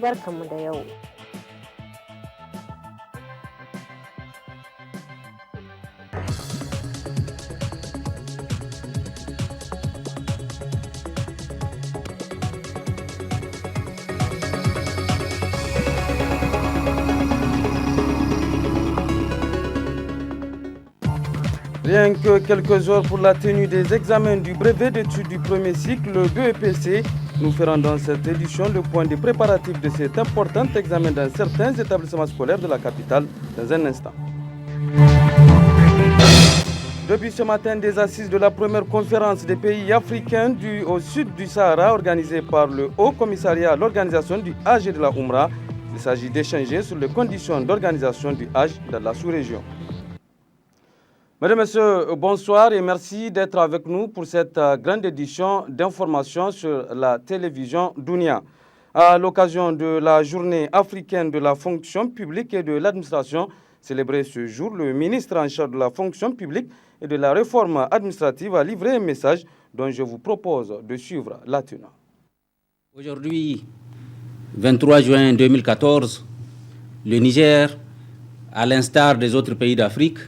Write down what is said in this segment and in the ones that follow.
barkanmu da yau. Rien que quelques heures pour la tenue des examens du brevet d'études du premier cycle, le BEPC, nous ferons dans cette édition le point des préparatifs de cet important examen dans certains établissements scolaires de la capitale dans un instant. Depuis ce matin, des assises de la première conférence des pays africains au sud du Sahara organisée par le Haut Commissariat à l'organisation du Hajj et de la Oumra. Il s'agit d'échanger sur les conditions d'organisation du Hajj dans la sous-région. Mesdames et messieurs, bonsoir et merci d'être avec nous pour cette grande édition d'information sur la télévision Dunia. À l'occasion de la journée africaine de la fonction publique et de l'administration, célébrée ce jour, le ministre en charge de la fonction publique et de la réforme administrative a livré un message dont je vous propose de suivre la teneur. Aujourd'hui, 23 juin 2014, le Niger, à l'instar des autres pays d'Afrique,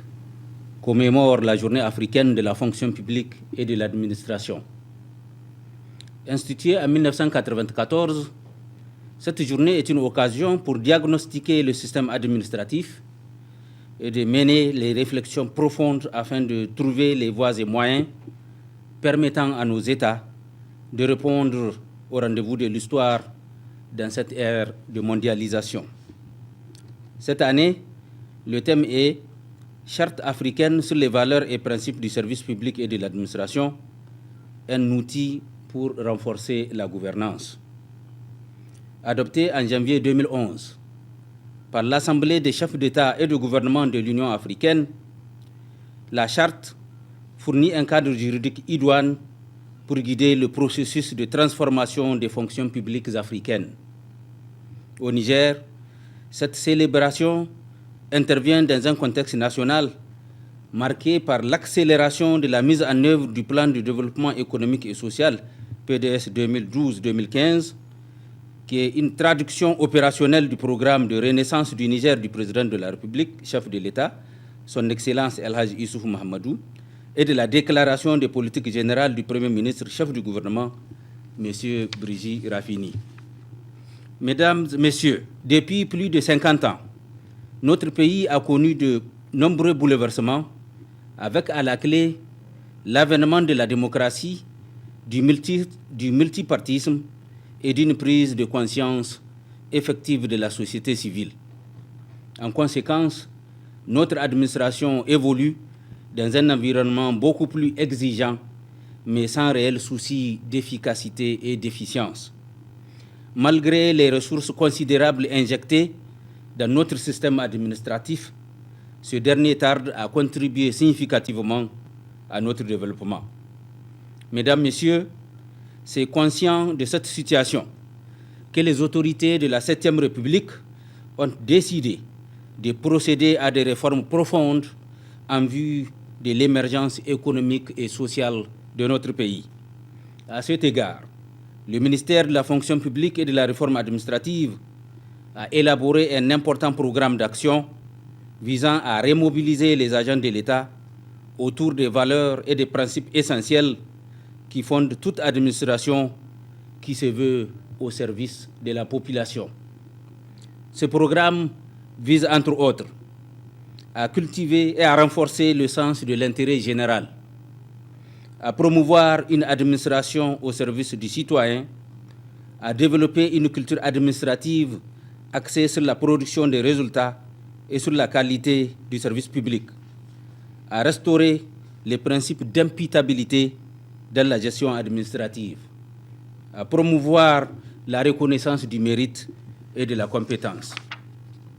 commémore la journée africaine de la fonction publique et de l'administration. Instituée en 1994, cette journée est une occasion pour diagnostiquer le système administratif et de mener les réflexions profondes afin de trouver les voies et moyens permettant à nos États de répondre au rendez-vous de l'histoire dans cette ère de mondialisation. Cette année, le thème est Charte africaine sur les valeurs et principes du service public et de l'administration, un outil pour renforcer la gouvernance. Adoptée en janvier 2011 par l'Assemblée des chefs d'État et de gouvernement de l'Union africaine, la charte fournit un cadre juridique idoine pour guider le processus de transformation des fonctions publiques africaines. Au Niger, cette célébration intervient dans un contexte national marqué par l'accélération de la mise en œuvre du plan de développement économique et social PDS 2012-2015, qui est une traduction opérationnelle du programme de renaissance du Niger du président de la République, chef de l'État, son Excellence El Hadj Issoufou Mahamadou, et de la déclaration de politique générale du Premier ministre, chef du gouvernement, M. Brigitte Rafini. Mesdames et Messieurs, depuis plus de 50 ans, notre pays a connu de nombreux bouleversements, avec à la clé l'avènement de la démocratie, du multipartisme et d'une prise de conscience effective de la société civile. En conséquence, notre administration évolue dans un environnement beaucoup plus exigeant, mais sans réel souci d'efficacité et d'efficience. Malgré les ressources considérables injectées dans notre système administratif, ce dernier tarde à contribuer significativement à notre développement. Mesdames, Messieurs, c'est conscient de cette situation que les autorités de la 7e République ont décidé de procéder à des réformes profondes en vue de l'émergence économique et sociale de notre pays. À cet égard, le ministère de la fonction publique et de la réforme administrative a élaboré un important programme d'action visant à remobiliser les agents de l'État autour des valeurs et des principes essentiels qui fondent toute administration qui se veut au service de la population. Ce programme vise, entre autres, à cultiver et à renforcer le sens de l'intérêt général, à promouvoir une administration au service du citoyen, à développer une culture administrative axée sur la production des résultats et sur la qualité du service public, à restaurer les principes d'imputabilité dans la gestion administrative, à promouvoir la reconnaissance du mérite et de la compétence.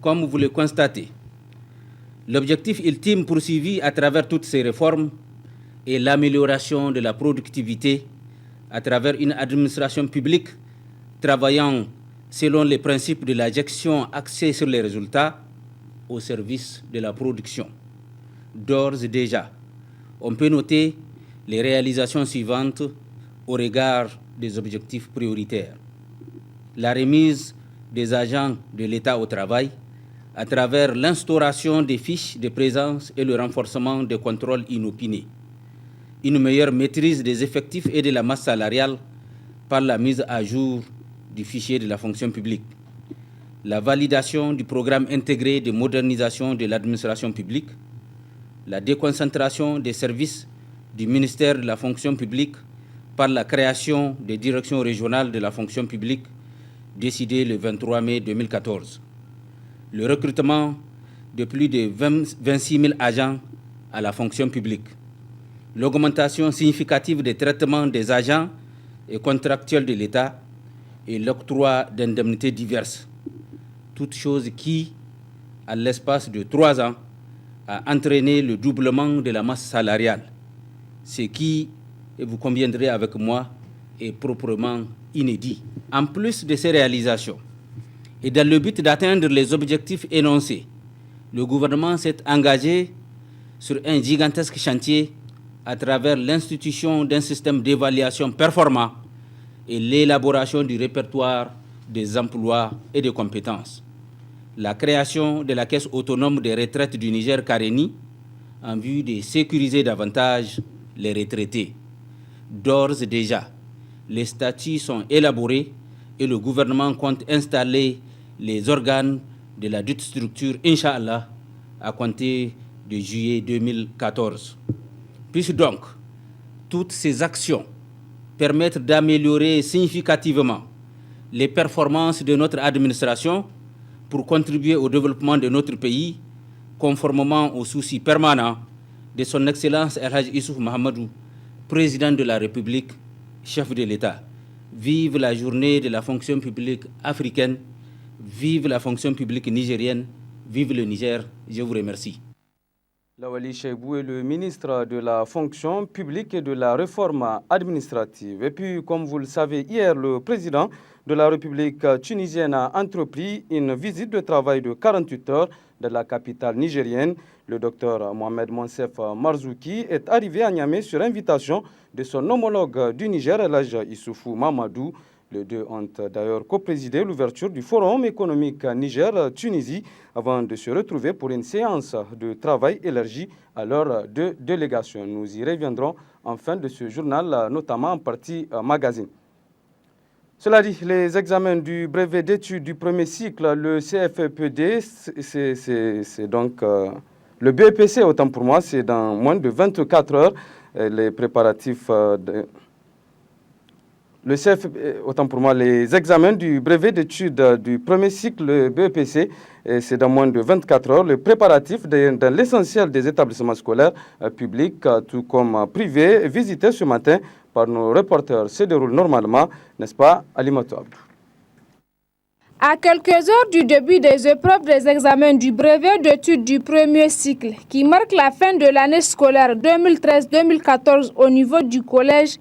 Comme vous le constatez, l'objectif ultime poursuivi à travers toutes ces réformes est l'amélioration de la productivité à travers une administration publique travaillant selon les principes de la gestion axée sur les résultats au service de la production. D'ores et déjà, on peut noter les réalisations suivantes au regard des objectifs prioritaires. La remise des agents de l'État au travail à travers l'instauration des fiches de présence et le renforcement des contrôles inopinés. Une meilleure maîtrise des effectifs et de la masse salariale par la mise à jour du fichier de la fonction publique. La validation du programme intégré de modernisation de l'administration publique, la déconcentration des services du ministère de la fonction publique par la création des directions régionales de la fonction publique décidée le 23 mai 2014. Le recrutement de plus de 26 000 agents à la fonction publique. L'augmentation significative des traitements des agents et contractuels de l'État et l'octroi d'indemnités diverses. Toutes choses qui, à l'espace de 3 ans, a entraîné le doublement de la masse salariale, ce qui, et vous conviendrez avec moi, est proprement inédit. En plus de ces réalisations, et dans le but d'atteindre les objectifs énoncés, le gouvernement s'est engagé sur un gigantesque chantier à travers l'institution d'un système d'évaluation performant et l'élaboration du répertoire des emplois et des compétences. La création de la Caisse autonome des retraites du Niger Carénie en vue de sécuriser davantage les retraités. D'ores et déjà, les statuts sont élaborés et le gouvernement compte installer les organes de la dite structure, Inch'Allah, à compter de juillet 2014. Puissent donc toutes ces actions permettre d'améliorer significativement les performances de notre administration pour contribuer au développement de notre pays, conformément aux soucis permanents de son Excellence El Hadj Issouf Mahamadou, président de la République, chef de l'État. Vive la journée de la fonction publique africaine, vive la fonction publique nigérienne, vive le Niger. Je vous remercie. Lawali Cheibou est le ministre de la fonction publique et de la réforme administrative. Et puis, comme vous le savez, hier, le président de la République tunisienne a entrepris une visite de travail de 48 heures de la capitale nigérienne. Le docteur Mohamed Monsef Marzouki est arrivé à Niamey sur invitation de son homologue du Niger, El Hadj Issoufou Mamadou. Les deux ont d'ailleurs coprésidé l'ouverture du Forum économique Niger-Tunisie avant de se retrouver pour une séance de travail élargie à leur deux délégations. Nous y reviendrons en fin de ce journal, notamment en partie magazine. Cela dit, les examens du brevet d'études du premier cycle, le CFEPD, c'est donc le BEPC, autant pour moi, c'est dans moins de 24 heures. Les préparatifs autant pour moi, les examens du brevet d'études du premier cycle, le BEPC, c'est dans moins de 24 heures. Le préparatif dans l'essentiel des établissements scolaires publics, tout comme privés, visités ce matin par nos reporters, se déroule normalement, n'est-ce pas, Alimatou Abdou? À quelques heures du début des épreuves des examens du brevet d'études du premier cycle, qui marque la fin de l'année scolaire 2013-2014 au niveau du collège,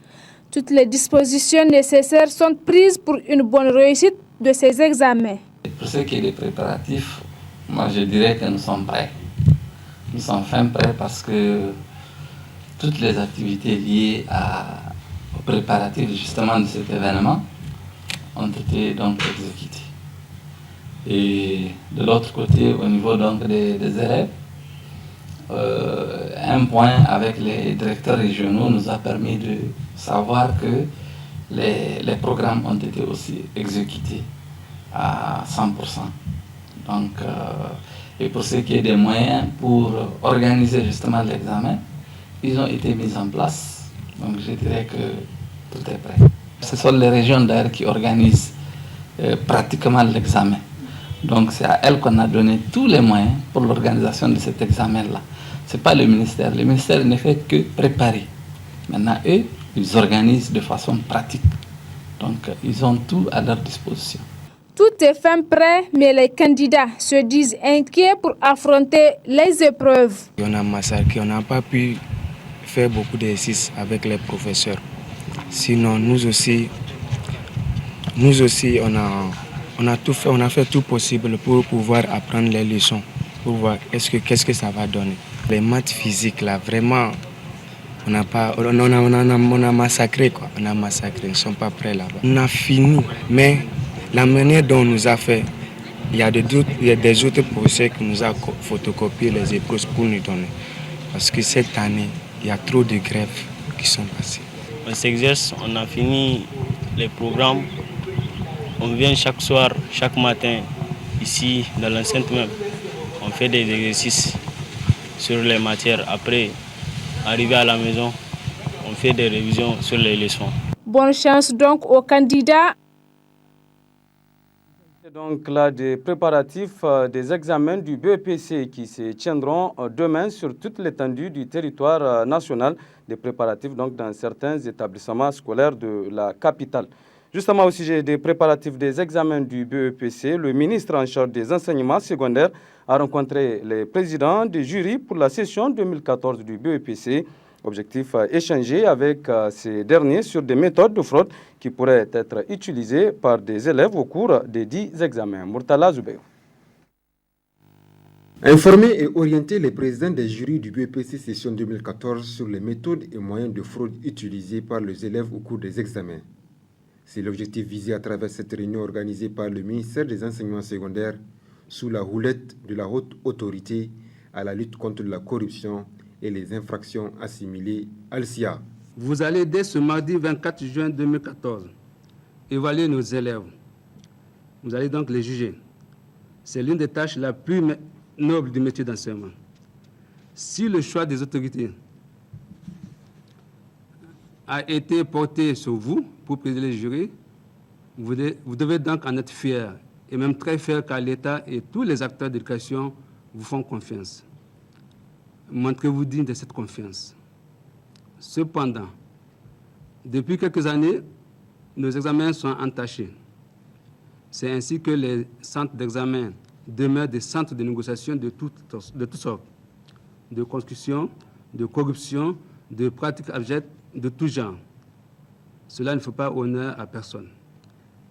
toutes les dispositions nécessaires sont prises pour une bonne réussite de ces examens. Pour ce qui est des préparatifs, moi je dirais que nous sommes prêts. Nous sommes fin prêts parce que toutes les activités liées aux préparatifs justement de cet événement ont été donc exécutées. Et de l'autre côté, au niveau donc des élèves, un point avec les directeurs régionaux nous a permis de savoir que les programmes ont été aussi exécutés à 100%. Donc, et pour ce qui est des moyens pour organiser justement l'examen, ils ont été mis en place. Donc je dirais que tout est prêt. Ce sont les régions d'ailleurs qui organisent pratiquement l'examen. Donc c'est à elles qu'on a donné tous les moyens pour l'organisation de cet examen-là. Ce n'est pas le ministère. Le ministère ne fait que préparer. Maintenant, eux, ils organisent de façon pratique. Donc, ils ont tout à leur disposition. Tout est fin prêt, mais les candidats se disent inquiets pour affronter les épreuves. On a massacré, on n'a pas pu faire beaucoup d'exercices avec les professeurs. Sinon, nous aussi, on a tout fait, on a fait tout possible pour pouvoir apprendre les leçons, pour voir qu'est-ce que ça va donner. Les maths physiques, là, vraiment, on a massacré, quoi. On a massacré, ils ne sont pas prêts là-bas. On a fini, mais La manière dont on nous a fait, il y a des autres professeurs qui nous ont photocopié les épreuves pour nous donner. Parce que cette année, il y a trop de grèves qui sont passées. On s'exerce, on a fini les programmes. On vient chaque soir, chaque matin, ici, dans l'enceinte même. On fait des exercices sur les matières. Après, arrivé à la maison, on fait des révisions sur les leçons. Bonne chance donc aux candidats. Donc là, des préparatifs des examens du BEPC qui se tiendront demain sur toute l'étendue du territoire national, des préparatifs donc dans certains établissements scolaires de la capitale. Justement au sujet des préparatifs des examens du BEPC, le ministre en charge des enseignements secondaires a rencontré les présidents des jurys pour la session 2014 du BEPC. Objectif échanger avec ces derniers sur des méthodes de fraude qui pourraient être utilisées par des élèves au cours des 10 examens. Murtala Zoubeyo. Informer et orienter les présidents des jurys du BEPC session 2014 sur les méthodes et moyens de fraude utilisés par les élèves au cours des examens. C'est l'objectif visé à travers cette réunion organisée par le ministère des Enseignements secondaires sous la houlette de la haute autorité à la lutte contre la corruption et les infractions assimilées ALSIA. Vous allez dès ce mardi 24 juin 2014 évaluer nos élèves. Vous allez donc les juger. C'est l'une des tâches la plus noble du métier d'enseignement. Si le choix des autorités a été porté sur vous pour présider les jurys, vous devez donc en être fiers, et même très fiers car l'État et tous les acteurs d'éducation vous font confiance. Montrez-vous digne de cette confiance. Cependant, depuis quelques années, nos examens sont entachés. C'est ainsi que les centres d'examen demeurent des centres de négociation de toutes sortes, de conscription, de corruption, de pratiques abjectes de tout genre. Cela ne fait pas honneur à personne,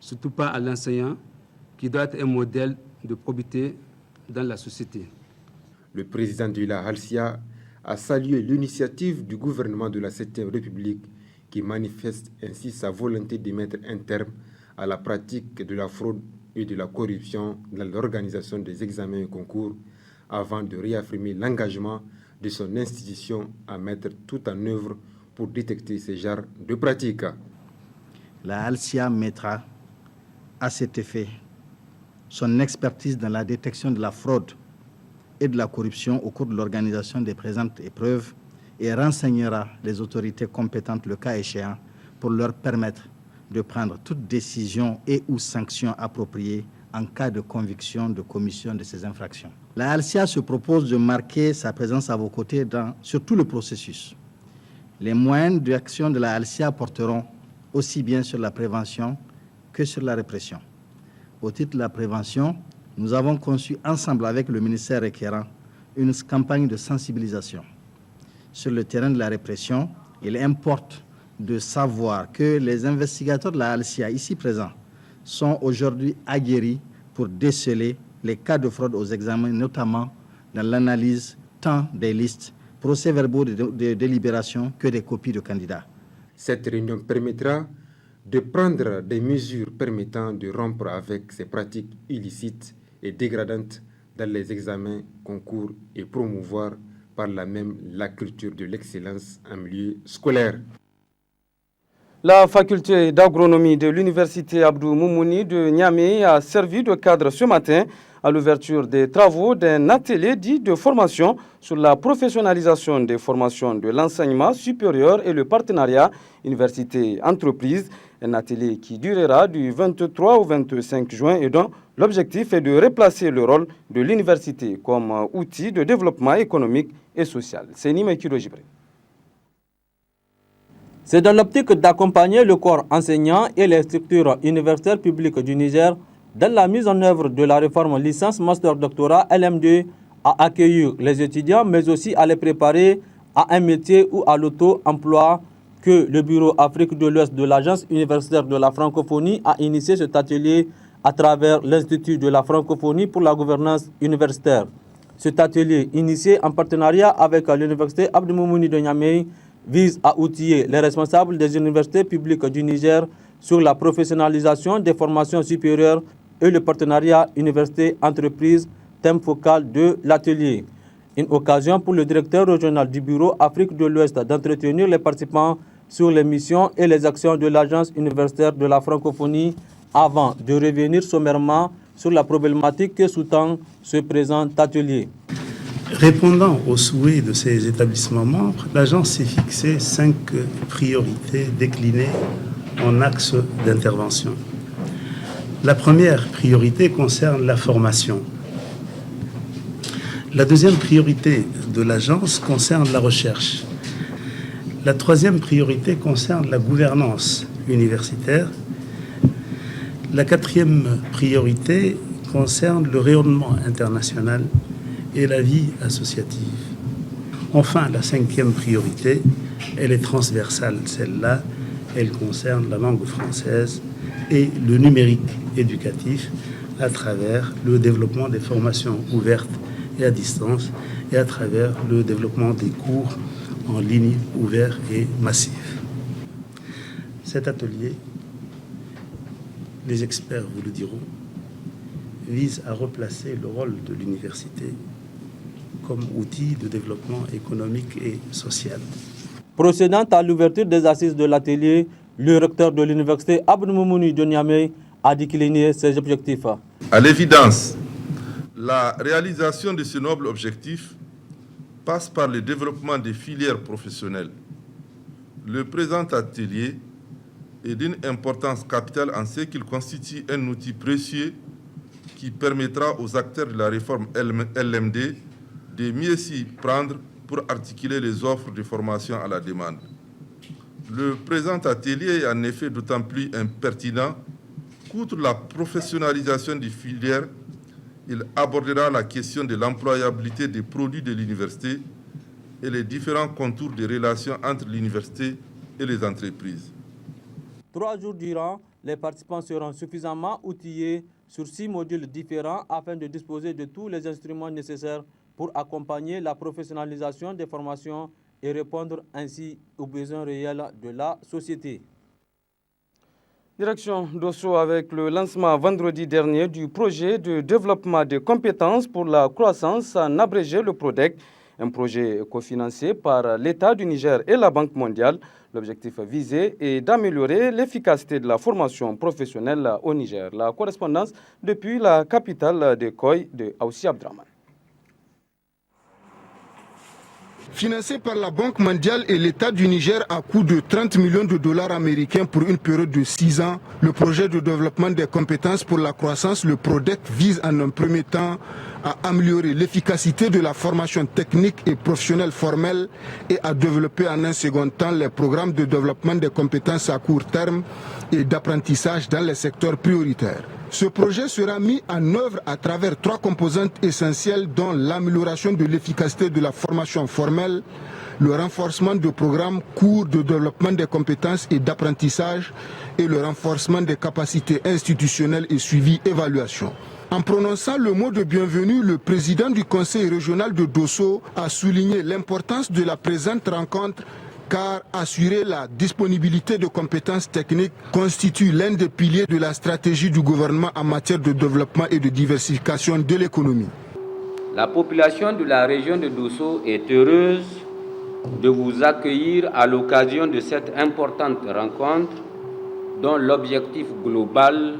surtout pas à l'enseignant qui doit être un modèle de probité dans la société. Le président de la ALSIA a salué l'initiative du gouvernement de la 7e République qui manifeste ainsi sa volonté de mettre un terme à la pratique de la fraude et de la corruption dans l'organisation des examens et concours avant de réaffirmer l'engagement de son institution à mettre tout en œuvre pour détecter ces genres de pratiques. La ALSIA mettra à cet effet son expertise dans la détection de la fraude et de la corruption au cours de l'organisation des présentes épreuves et renseignera les autorités compétentes le cas échéant pour leur permettre de prendre toute décision et ou sanction appropriée en cas de conviction de commission de ces infractions. La ALSIA se propose de marquer sa présence à vos côtés sur tout le processus. Les moyens d'action de la ALSIA porteront aussi bien sur la prévention que sur la répression. Au titre de la prévention, nous avons conçu ensemble avec le ministère requérant une campagne de sensibilisation. Sur le terrain de la répression, il importe de savoir que les investigateurs de la ALSIA ici présents sont aujourd'hui aguerris pour déceler les cas de fraude aux examens, notamment dans l'analyse tant des listes, procès-verbaux de délibération que des copies de candidats. Cette réunion permettra de prendre des mesures permettant de rompre avec ces pratiques illicites et dégradantes dans les examens, concours et promouvoir par là même la culture de l'excellence en milieu scolaire. La faculté d'agronomie de l'université Abdou Moumouni de Niamey a servi de cadre ce matin à l'ouverture des travaux d'un atelier dit de formation sur la professionnalisation des formations de l'enseignement supérieur et le partenariat université-entreprise. Un atelier qui durera du 23 au 25 juin et dont l'objectif est de replacer le rôle de l'université comme outil de développement économique et social. C'est Nima Kirojibré. C'est dans l'optique d'accompagner le corps enseignant et les structures universitaires publiques du Niger dans la mise en œuvre de la réforme licence master doctorat LM2 à accueillir les étudiants mais aussi à les préparer à un métier ou à l'auto-emploi que le Bureau Afrique de l'Ouest de l'Agence universitaire de la francophonie a initié cet atelier à travers l'Institut de la francophonie pour la gouvernance universitaire. Cet atelier, initié en partenariat avec l'Université Abdou Moumouni de Niamey, vise à outiller les responsables des universités publiques du Niger sur la professionnalisation des formations supérieures et le partenariat université-entreprise, thème focal de l'atelier. Une occasion pour le directeur régional du bureau Afrique de l'Ouest d'entretenir les participants sur les missions et les actions de l'Agence universitaire de la francophonie avant de revenir sommairement sur la problématique que sous-tend ce présent atelier. Répondant aux souhaits de ces établissements membres, l'agence s'est fixé 5 priorités déclinées en axes d'intervention. La première priorité concerne la formation. La deuxième priorité de l'agence concerne la recherche. La troisième priorité concerne la gouvernance universitaire. La quatrième priorité concerne le rayonnement international et la vie associative. Enfin, la cinquième priorité, elle est transversale, celle-là, elle concerne la langue française et le numérique éducatif à travers le développement des formations ouvertes et à distance et à travers le développement des cours en ligne ouverts et massifs. Cet atelier, les experts vous le diront, vise à replacer le rôle de l'université comme outil de développement économique et social. Procédant à l'ouverture des assises de l'atelier, le recteur de l'université Abdou Moumouni de Niamey a décliné ses objectifs. À l'évidence, la réalisation de ce noble objectif passe par le développement des filières professionnelles. Le présent atelier est d'une importance capitale en ce qu'il constitue un outil précieux qui permettra aux acteurs de la réforme LMD de mieux s'y prendre pour articuler les offres de formation à la demande. Le présent atelier est en effet d'autant plus pertinent qu'outre la professionnalisation des filières, il abordera la question de l'employabilité des produits de l'université et les différents contours des relations entre l'université et les entreprises. 3 jours durant, les participants seront suffisamment outillés sur 6 modules différents afin de disposer de tous les instruments nécessaires pour accompagner la professionnalisation des formations et répondre ainsi aux besoins réels de la société. Direction d'Osso avec le lancement vendredi dernier du projet de développement des compétences pour la croissance, en abrégé le PRODEC, un projet cofinancé par l'État du Niger et la Banque mondiale. L'objectif visé est d'améliorer l'efficacité de la formation professionnelle au Niger. La correspondance depuis la capitale de Koy de Aoussi Abdraman. Financé par la Banque mondiale et l'État du Niger à coût de 30 millions de dollars américains pour une période de 6 ans, le projet de développement des compétences pour la croissance, le PRODEC, vise en un premier temps à améliorer l'efficacité de la formation technique et professionnelle formelle et à développer en un second temps les programmes de développement des compétences à court terme et d'apprentissage dans les secteurs prioritaires. Ce projet sera mis en œuvre à travers 3 composantes essentielles dont l'amélioration de l'efficacité de la formation formelle, le renforcement de programmes courts de développement des compétences et d'apprentissage et le renforcement des capacités institutionnelles et suivi-évaluation. En prononçant le mot de bienvenue, le président du conseil régional de Dosso a souligné l'importance de la présente rencontre car assurer la disponibilité de compétences techniques constitue l'un des piliers de la stratégie du gouvernement en matière de développement et de diversification de l'économie. La population de la région de Dosso est heureuse de vous accueillir à l'occasion de cette importante rencontre dont l'objectif global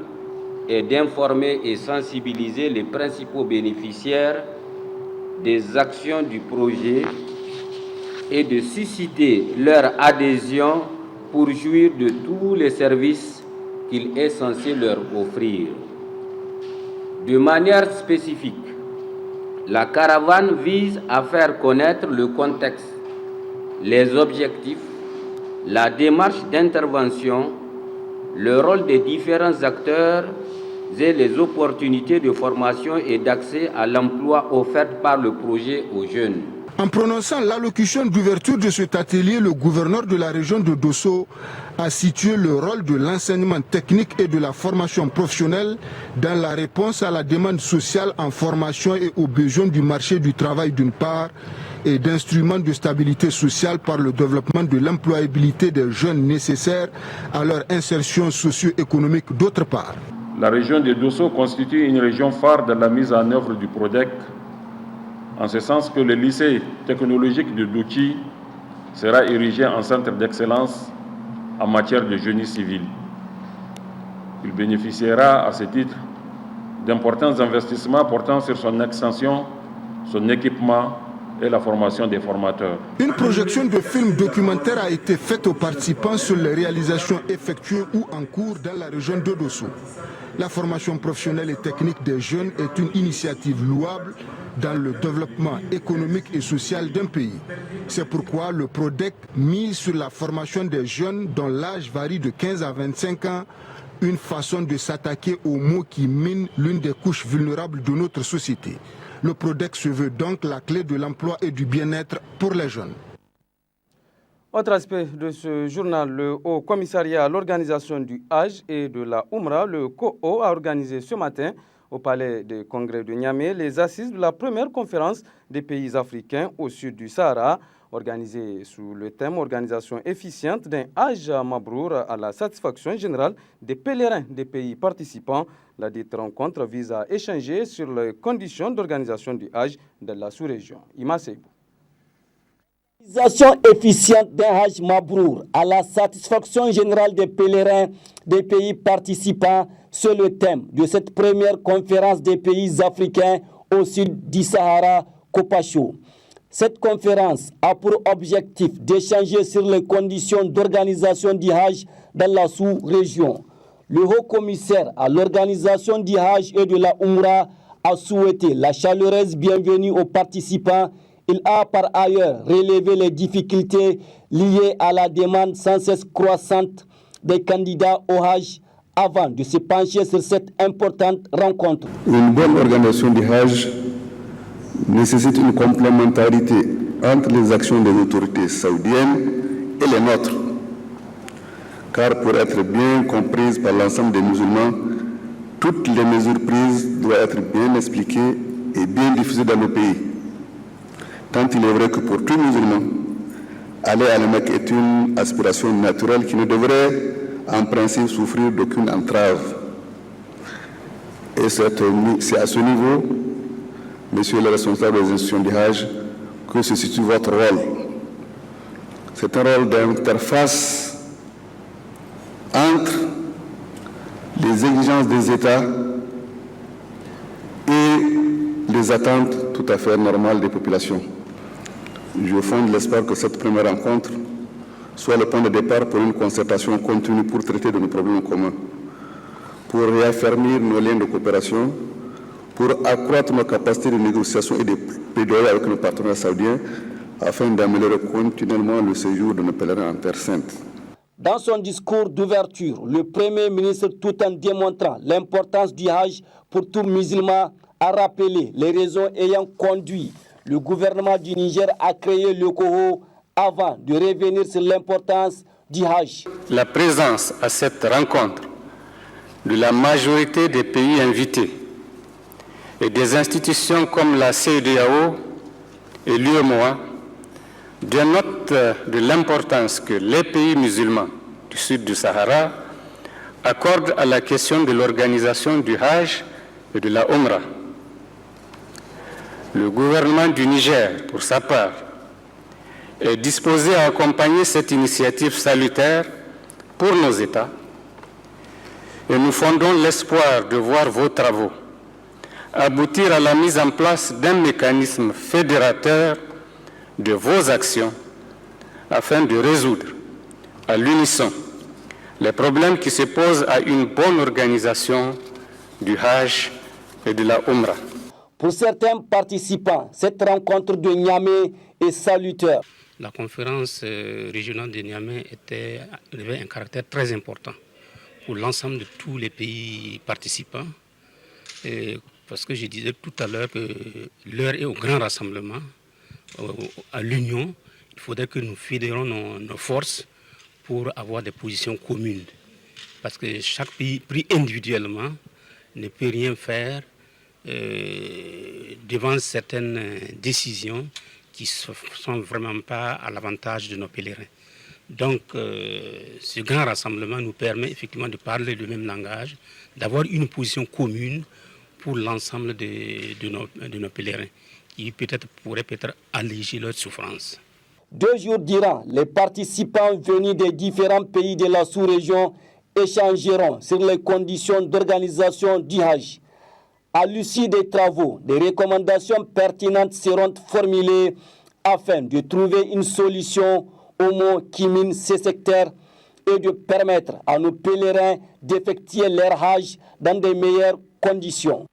est d'informer et sensibiliser les principaux bénéficiaires des actions du projet et de susciter leur adhésion pour jouir de tous les services qu'il est censé leur offrir. De manière spécifique, la caravane vise à faire connaître le contexte, les objectifs, la démarche d'intervention, le rôle des différents acteurs et les opportunités de formation et d'accès à l'emploi offertes par le projet aux jeunes. En prononçant l'allocution d'ouverture de cet atelier, le gouverneur de la région de Dosso a situé le rôle de l'enseignement technique et de la formation professionnelle dans la réponse à la demande sociale en formation et aux besoins du marché du travail d'une part et d'instruments de stabilité sociale par le développement de l'employabilité des jeunes nécessaires à leur insertion socio-économique d'autre part. La région de Dosso constitue une région phare dans la mise en œuvre du PRODEC, en ce sens que le lycée technologique de Douchi sera érigé en centre d'excellence en matière de génie civil. Il bénéficiera à ce titre d'importants investissements portant sur son extension, son équipement et la formation des formateurs. Une projection de film documentaire a été faite aux participants sur les réalisations effectuées ou en cours dans la région de Dosso. La formation professionnelle et technique des jeunes est une initiative louable dans le développement économique et social d'un pays. C'est pourquoi le PRODEC mise sur la formation des jeunes dont l'âge varie de 15 à 25 ans, une façon de s'attaquer aux maux qui minent l'une des couches vulnérables de notre société. Le PRODEC se veut donc la clé de l'emploi et du bien-être pour les jeunes. Autre aspect de ce journal, le Haut Commissariat à l'organisation du Hajj et de la Oumra, le COO, a organisé ce matin au Palais des Congrès de Niamey les assises de la première conférence des pays africains au sud du Sahara, organisée sous le thème « Organisation efficiente d'un Hajj Mabrour à la satisfaction générale des pèlerins des pays participants ». La dite rencontre vise à échanger sur les conditions d'organisation du Hajj de la sous-région. Ima Seibou. Organisation efficiente d'un Hajj Mabrour à la satisfaction générale des pèlerins des pays participants, c'est le thème de cette première conférence des pays africains au sud du Sahara, COPACHO. Cette conférence a pour objectif d'échanger sur les conditions d'organisation du Hajj dans la sous-région. Le haut-commissaire à l'organisation du Hajj et de la Oumra a souhaité la chaleureuse bienvenue aux participants. Il a par ailleurs relevé les difficultés liées à la demande sans cesse croissante des candidats au Hajj avant de se pencher sur cette importante rencontre. Une bonne organisation du Hajj nécessite une complémentarité entre les actions des autorités saoudiennes et les nôtres. Car pour être bien comprise par l'ensemble des musulmans, toutes les mesures prises doivent être bien expliquées et bien diffusées dans nos pays. Tant il est vrai que pour tout musulman, aller à la Mecque est une aspiration naturelle qui ne devrait en principe souffrir d'aucune entrave. Et c'est à ce niveau, messieurs les responsables des institutions du Hajj, que se situe votre rôle. C'est un rôle d'interface entre les exigences des États et les attentes tout à fait normales des populations. Je fonde l'espoir que cette première rencontre soit le point de départ pour une concertation continue pour traiter de nos problèmes communs, pour réaffirmer nos liens de coopération, pour accroître nos capacités de négociation et de plaidoyer avec nos partenaires saoudiens afin d'améliorer continuellement le séjour de nos pèlerins en Terre Sainte. Dans son discours d'ouverture, le Premier ministre, tout en démontrant l'importance du Hajj pour tout musulman, a rappelé les raisons ayant conduit le gouvernement du Niger à créer le COO avant de revenir sur l'importance du Hajj. La présence à cette rencontre de la majorité des pays invités et des institutions comme la CEDEAO et l'UEMOA dénote de l'importance que les pays musulmans du sud du Sahara accordent à la question de l'organisation du Hajj et de la Oumra. Le gouvernement du Niger, pour sa part, est disposé à accompagner cette initiative salutaire pour nos États et nous fondons l'espoir de voir vos travaux aboutir à la mise en place d'un mécanisme fédérateur de vos actions afin de résoudre à l'unisson les problèmes qui se posent à une bonne organisation du Hajj et de la Oumra. Pour certains participants, cette rencontre de Niamey est salutaire. La conférence régionale de Niamey avait un caractère très important pour l'ensemble de tous les pays participants. Parce que je disais tout à l'heure que l'heure est au grand rassemblement. à l'Union, il faudrait que nous fédérons nos forces pour avoir des positions communes. Parce que chaque pays, pris individuellement, ne peut rien faire devant certaines décisions qui ne sont vraiment pas à l'avantage de nos pèlerins. Donc, ce grand rassemblement nous permet effectivement de parler le même langage, d'avoir une position commune pour l'ensemble de nos pèlerins, qui pourrait peut-être alléger leur souffrance. 2 jours durant, les participants venus des différents pays de la sous-région échangeront sur les conditions d'organisation du Hajj. À l'issue des travaux, des recommandations pertinentes seront formulées afin de trouver une solution aux maux qui minent ces secteurs et de permettre à nos pèlerins d'effectuer leur Hajj dans de meilleures conditions.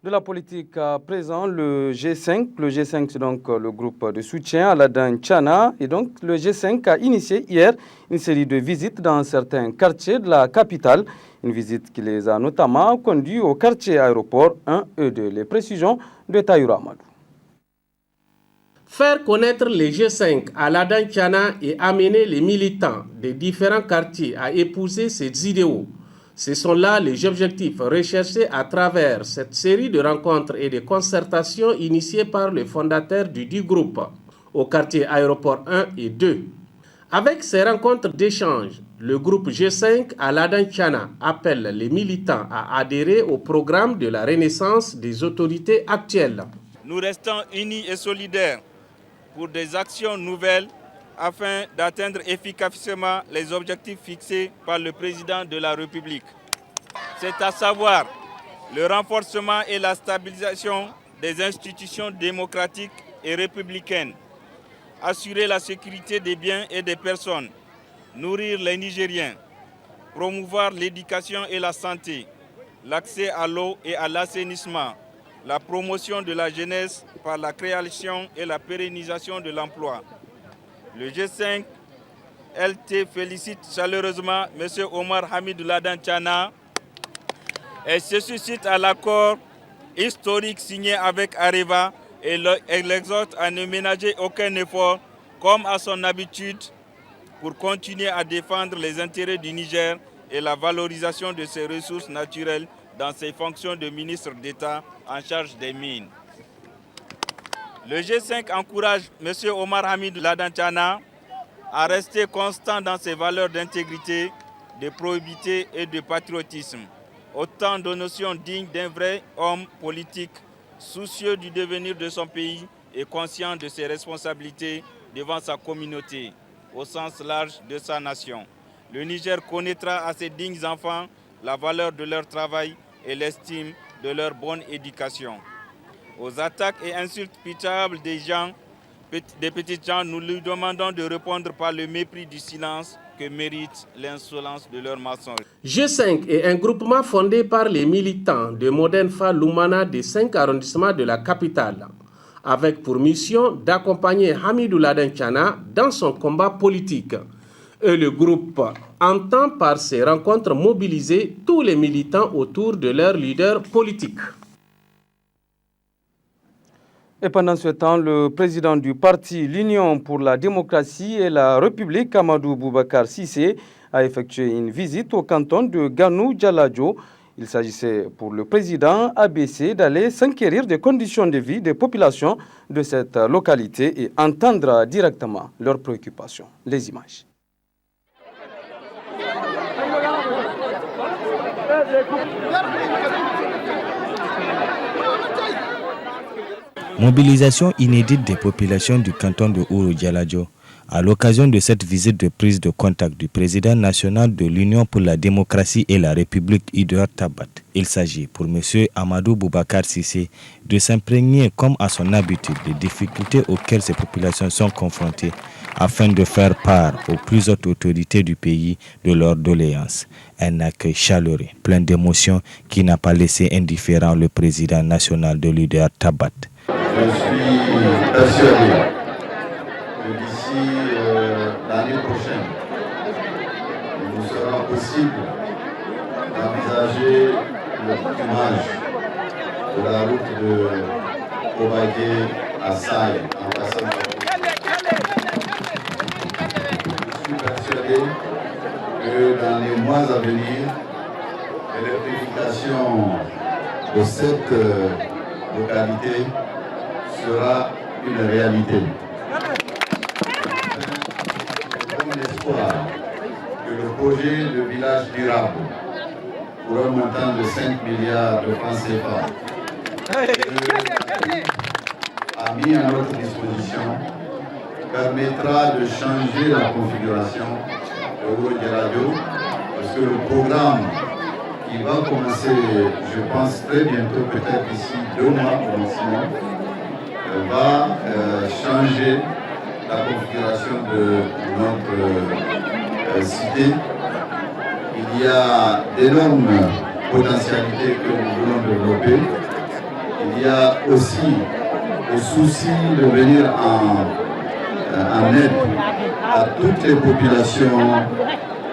De la politique à présent, le G5. Le G5, c'est donc le groupe de soutien à l'Adan Tchana. Et donc, le G5 a initié hier une série de visites dans certains quartiers de la capitale. Une visite qui les a notamment conduits au quartier aéroport 1 et 2. Les précisions de Taïra Amadou. Faire connaître les G5 à l'Adan Tchana et amener les militants des différents quartiers à épouser ces idéaux. Ce sont là les objectifs recherchés à travers cette série de rencontres et de concertations initiées par le fondateur du groupe au quartier aéroport 1 et 2. Avec ces rencontres d'échange, le groupe G5 à l'Adan Tchana appelle les militants à adhérer au programme de la renaissance des autorités actuelles. Nous restons unis et solidaires pour des actions nouvelles afin d'atteindre efficacement les objectifs fixés par le président de la République. C'est à savoir le renforcement et la stabilisation des institutions démocratiques et républicaines, assurer la sécurité des biens et des personnes, nourrir les Nigériens, promouvoir l'éducation et la santé, l'accès à l'eau et à l'assainissement, la promotion de la jeunesse par la création et la pérennisation de l'emploi. Le G5 LT félicite chaleureusement M. Omar Hamidou Ladan Tchana et se suscite à l'accord historique signé avec Areva et l'exhorte à ne ménager aucun effort comme à son habitude pour continuer à défendre les intérêts du Niger et la valorisation de ses ressources naturelles dans ses fonctions de ministre d'État en charge des mines. Le G5 encourage M. Omar Hamidou Ladan Tchana à rester constant dans ses valeurs d'intégrité, de probité et de patriotisme. Autant de notions dignes d'un vrai homme politique, soucieux du devenir de son pays et conscient de ses responsabilités devant sa communauté, au sens large de sa nation. Le Niger connaîtra à ses dignes enfants la valeur de leur travail et l'estime de leur bonne éducation. Aux attaques et insultes pitoyables des petits gens, nous lui demandons de répondre par le mépris du silence que mérite l'insolence de leur mensonge. G5 est un groupement fondé par les militants de Modenfa Lumana des 5 arrondissements de la capitale, avec pour mission d'accompagner Hamidou Ladan Tchana dans son combat politique. Et le groupe entend par ces rencontres mobiliser tous les militants autour de leur leader politique. Et pendant ce temps, le président du parti L'Union pour la démocratie et la République, Amadou Boubacar Cissé, a effectué une visite au canton de Ganou-Djaladjo. Il s'agissait pour le président ABC d'aller s'enquérir des conditions de vie des populations de cette localité et entendre directement leurs préoccupations. Les images. Mobilisation inédite des populations du canton de Ouro-Djaladjo à l'occasion de cette visite de prise de contact du président national de l'Union pour la démocratie et la République, Idouard Tabat. Il s'agit pour M. Amadou Boubacar Cissé de s'imprégner comme à son habitude des difficultés auxquelles ces populations sont confrontées afin de faire part aux plus hautes autorités du pays de leurs doléances. Un accueil chaleureux, plein d'émotions qui n'a pas laissé indifférent le président national de l'Idouard Tabat. Je suis persuadé que d'ici l'année prochaine, il nous sera possible d'envisager le primage de la route de Obadé Assaï, ambassadeur. Je suis persuadé que dans les mois à venir, l'électrification de cette localité sera une réalité. Comme l'espoir que le projet de village durable pour un montant de 5 milliards de francs CFA a mis à notre disposition permettra de changer la configuration de Ouro Djalajo, parce que le programme qui va commencer, je pense très bientôt, peut-être d'ici 2 mois au maximum, va changer la configuration de notre cité. Il y a d'énormes potentialités que nous voulons développer. Il y a aussi le souci de venir en aide à toutes les populations,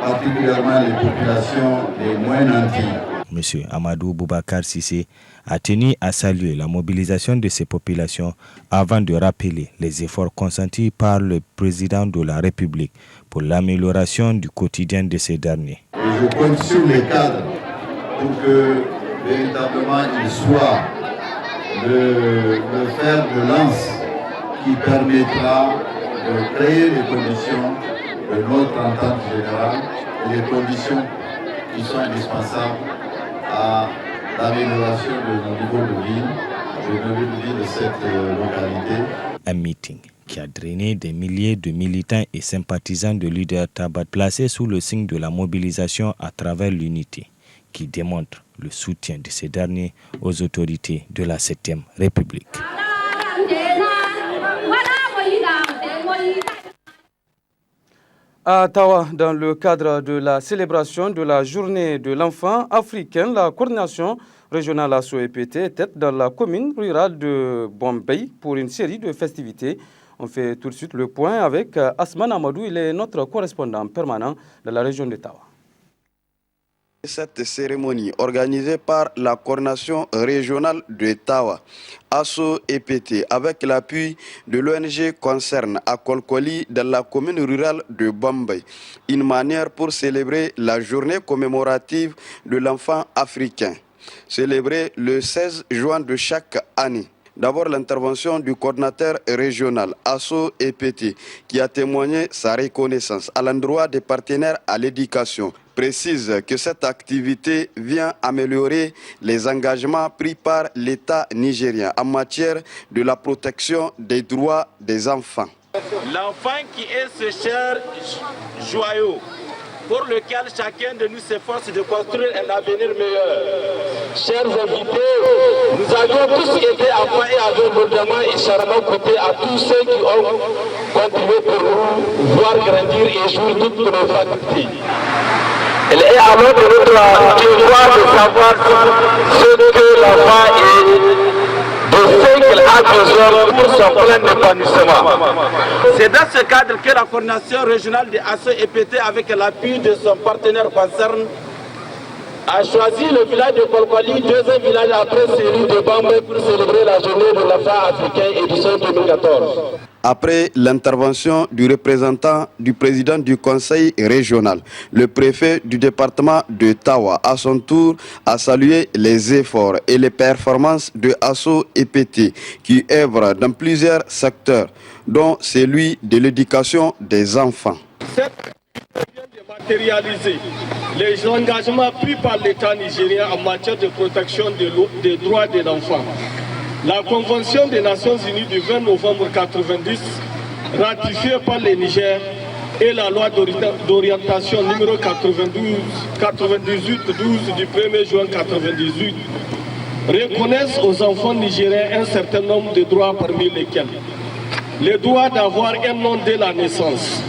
particulièrement les populations les moins nantis. M. Amadou Boubacar Sissé a tenu à saluer la mobilisation de ces populations avant de rappeler les efforts consentis par le président de la République pour l'amélioration du quotidien de ces derniers. Et je compte sur les cadres pour que véritablement ils soient le fer de lance qui permettra de créer les conditions de notre entente générale et les conditions qui sont indispensables à l'amélioration de nos niveaux de vie de cette localité. Un meeting qui a drainé des milliers de militants et sympathisants de leader Tabat placés sous le signe de la mobilisation à travers l'unité, qui démontre le soutien de ces derniers aux autorités de la 7e République. À Tawa, dans le cadre de la célébration de la journée de l'enfant africain, la coordination régionale ASSO-EPT était dans la commune rurale de Bombay pour une série de festivités. On fait tout de suite le point avec Asman Amadou, il est notre correspondant permanent de la région de Tawa. Cette cérémonie organisée par la coordination régionale de Tawa, ASSO-EPT, avec l'appui de l'ONG Concerne à Kolkoli dans la commune rurale de Bombay, une manière pour célébrer la journée commémorative de l'enfant africain, célébrée le 16 juin de chaque année. D'abord, l'intervention du coordinateur régional ASSO-EPT qui a témoigné sa reconnaissance à l'endroit des partenaires à l'éducation, précise que cette activité vient améliorer les engagements pris par l'État nigérien en matière de la protection des droits des enfants. L'enfant qui est ce cher joyau pour lequel chacun de nous s'efforce de construire un avenir meilleur. Chers invités, nous avions tous été enfants et avons lourdement et chèrement coûté à tous ceux qui ont contribué pour nous voir grandir et jouir toutes nos facultés. Il est alors de notre devoir de savoir ce que l'enfant est, de ce qu'il a besoin pour son plein épanouissement. C'est dans ce cadre que la coordination régionale de ASSO-EPT, avec l'appui de son partenaire Concerne, a choisi le village de Kolkoli, deuxième village après celui de Bambay, pour célébrer la journée de l'enfant africain édition 2014. Après l'intervention du représentant du président du conseil régional, le préfet du département de Tawa, à son tour, a salué les efforts et les performances de ASSO-EPT qui œuvrent dans plusieurs secteurs, dont celui de l'éducation des enfants. Cette vient de matérialiser les engagements pris par l'État nigérien en matière de protection des droits de l'enfant. La Convention des Nations Unies du 20 novembre 1990, ratifiée par le Niger, et la loi d'orientation numéro 98-12 du 1er juin 1998 reconnaissent aux enfants nigériens un certain nombre de droits, parmi lesquels le droit d'avoir un nom dès la naissance,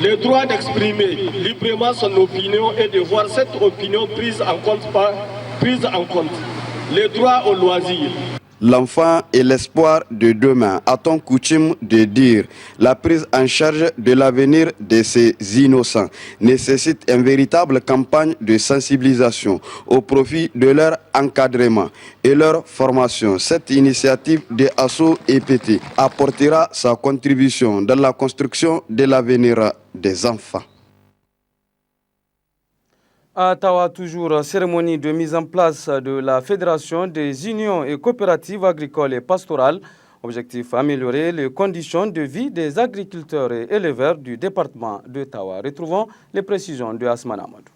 le droit d'exprimer librement son opinion et de voir cette opinion prise en compte, le droit au loisir. L'enfant est l'espoir de demain. A-t-on coutume de dire, la prise en charge de l'avenir de ces innocents nécessite une véritable campagne de sensibilisation au profit de leur encadrement et leur formation. Cette initiative de ASSO EPT apportera sa contribution dans la construction de l'avenir des enfants. À Tawa, toujours, cérémonie de mise en place de la Fédération des unions et coopératives agricoles et pastorales. Objectif, améliorer les conditions de vie des agriculteurs et éleveurs du département de Tawa. Retrouvons les précisions de Asman Amadou.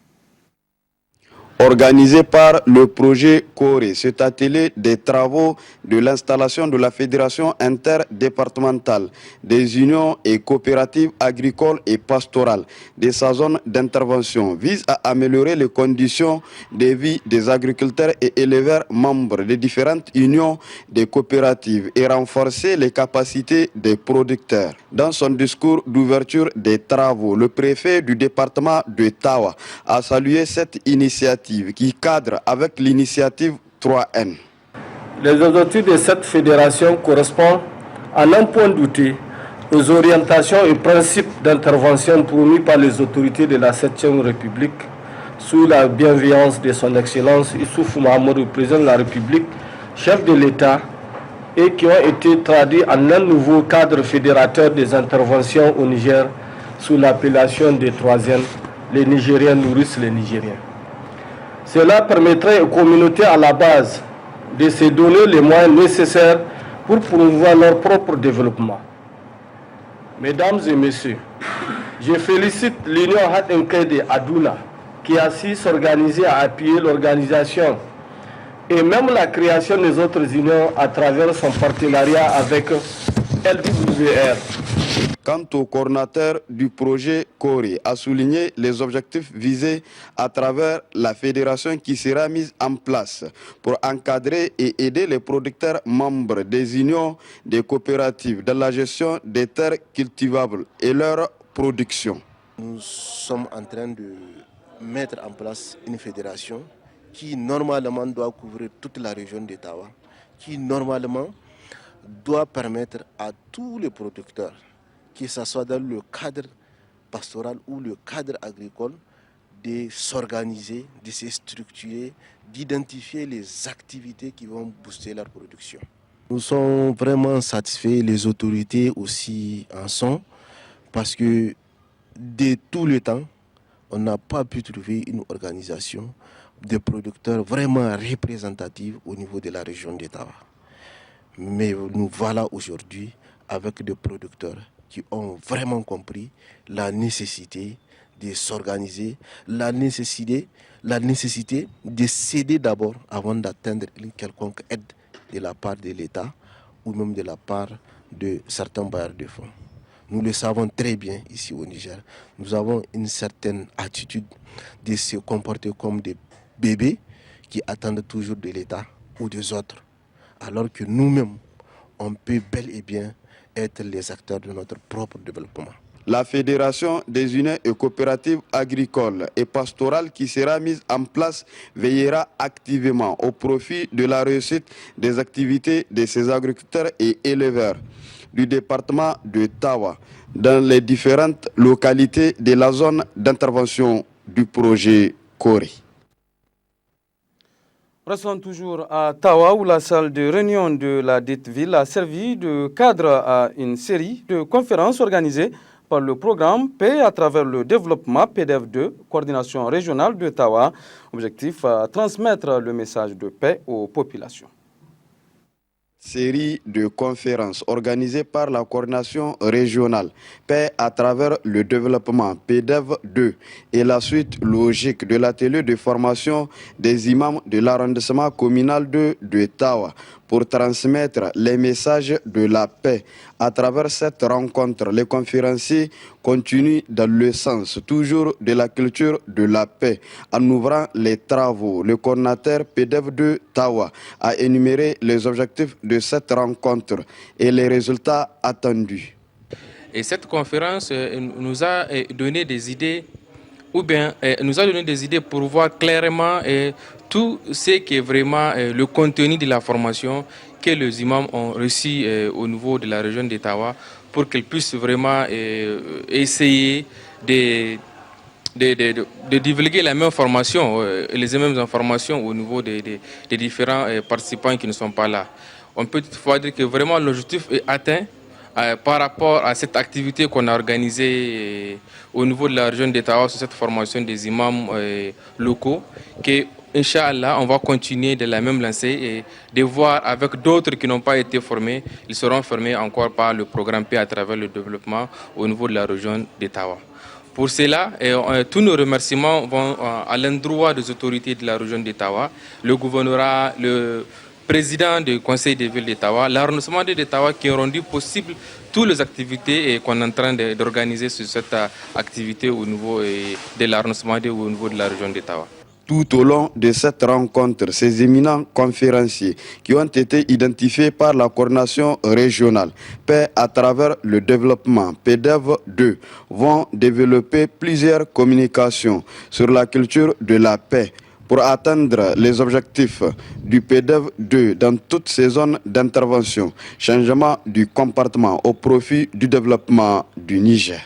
Organisé par le projet CORE, cet atelier des travaux de l'installation de la Fédération interdépartementale des unions et coopératives agricoles et pastorales de sa zone d'intervention vise à améliorer les conditions de vie des agriculteurs et éleveurs membres des différentes unions des coopératives et renforcer les capacités des producteurs. Dans son discours d'ouverture des travaux, le préfet du département de Tawa a salué cette initiative qui cadre avec l'initiative 3N. Les objectifs de cette fédération correspondent à n'en point douter aux orientations et principes d'intervention promis par les autorités de la 7e République sous la bienveillance de son Excellence Issoufou Mahamadou, président de la République, chef de l'État, et qui ont été traduits en un nouveau cadre fédérateur des interventions au Niger sous l'appellation des 3N, les Nigériens nourrissent les Nigériens. Cela permettrait aux communautés à la base de se donner les moyens nécessaires pour promouvoir leur propre développement. Mesdames et messieurs, je félicite l'Union Hadenkede Adoula qui a su s'organiser à appuyer l'organisation et même la création des autres unions à travers son partenariat avec LWR. Quant au coordinateur du projet CORE, a souligné les objectifs visés à travers la fédération qui sera mise en place pour encadrer et aider les producteurs membres des unions des coopératives dans la gestion des terres cultivables et leur production. Nous sommes en train de mettre en place une fédération qui normalement doit couvrir toute la région d'Ottawa, qui normalement doit permettre à tous les producteurs, que ce soit dans le cadre pastoral ou le cadre agricole, de s'organiser, de se structurer, d'identifier les activités qui vont booster leur production. Nous sommes vraiment satisfaits, les autorités aussi en sont, parce que de tout le temps, on n'a pas pu trouver une organisation de producteurs vraiment représentative au niveau de la région d'Ottawa. Mais nous voilà aujourd'hui avec des producteurs qui ont vraiment compris la nécessité de s'organiser, la nécessité de céder d'abord avant d'atteindre une quelconque aide de la part de l'État ou même de la part de certains bailleurs de fonds. Nous le savons très bien ici au Niger. Nous avons une certaine attitude de se comporter comme des bébés qui attendent toujours de l'État ou des autres, alors que nous-mêmes, on peut bel et bien être les acteurs de notre propre développement. La Fédération des unions et coopératives agricoles et pastorales qui sera mise en place veillera activement au profit de la réussite des activités de ces agriculteurs et éleveurs du département de Tawa dans les différentes localités de la zone d'intervention du projet CORE. Restons toujours à Tawa où la salle de réunion de la dite ville a servi de cadre à une série de conférences organisées par le programme Paix à travers le développement PDF2, coordination régionale de Tawa. Objectif, transmettre le message de paix aux populations. Série de conférences organisées par la coordination régionale Paix à travers le développement PDF2 et la suite logique de l'atelier de formation des imams de l'arrondissement communal de Tawa pour transmettre les messages de la paix. À travers cette rencontre, les conférenciers continuent dans le sens toujours de la culture de la paix. En ouvrant les travaux, le coordinateur PDF2 Tawa a énuméré les objectifs de cette rencontre et les résultats attendus. Et cette conférence nous a donné des idées, pour voir clairement tout ce qui est vraiment le contenu de la formation que les imams ont reçus au niveau de la région d'Ottawa pour qu'ils puissent vraiment essayer de divulguer la même information, les mêmes informations au niveau des différents participants qui ne sont pas là. On peut toutefois dire que vraiment l'objectif est atteint par rapport à cette activité qu'on a organisée au niveau de la région d'Ottawa sur cette formation des imams locaux, que Inch'Allah, on va continuer de la même lancée et de voir avec d'autres qui n'ont pas été formés, ils seront formés encore par le programme P à travers le développement au niveau de la région d'Ottawa. Pour cela, tous nos remerciements vont à l'endroit des autorités de la région d'Ottawa, le gouvernorat, le président du conseil des villes d'Ottawa, l'arrondissement d'Ottawa qui ont rendu possible toutes les activités qu'on est en train d'organiser sur cette activité au niveau de l'arrondissement ou au niveau de la région d'Ottawa. Tout au long de cette rencontre, ces éminents conférenciers qui ont été identifiés par la coordination régionale Paix à travers le développement PDEV 2 vont développer plusieurs communications sur la culture de la paix pour atteindre les objectifs du PDEV 2 dans toutes ces zones d'intervention, changement du comportement au profit du développement du Niger.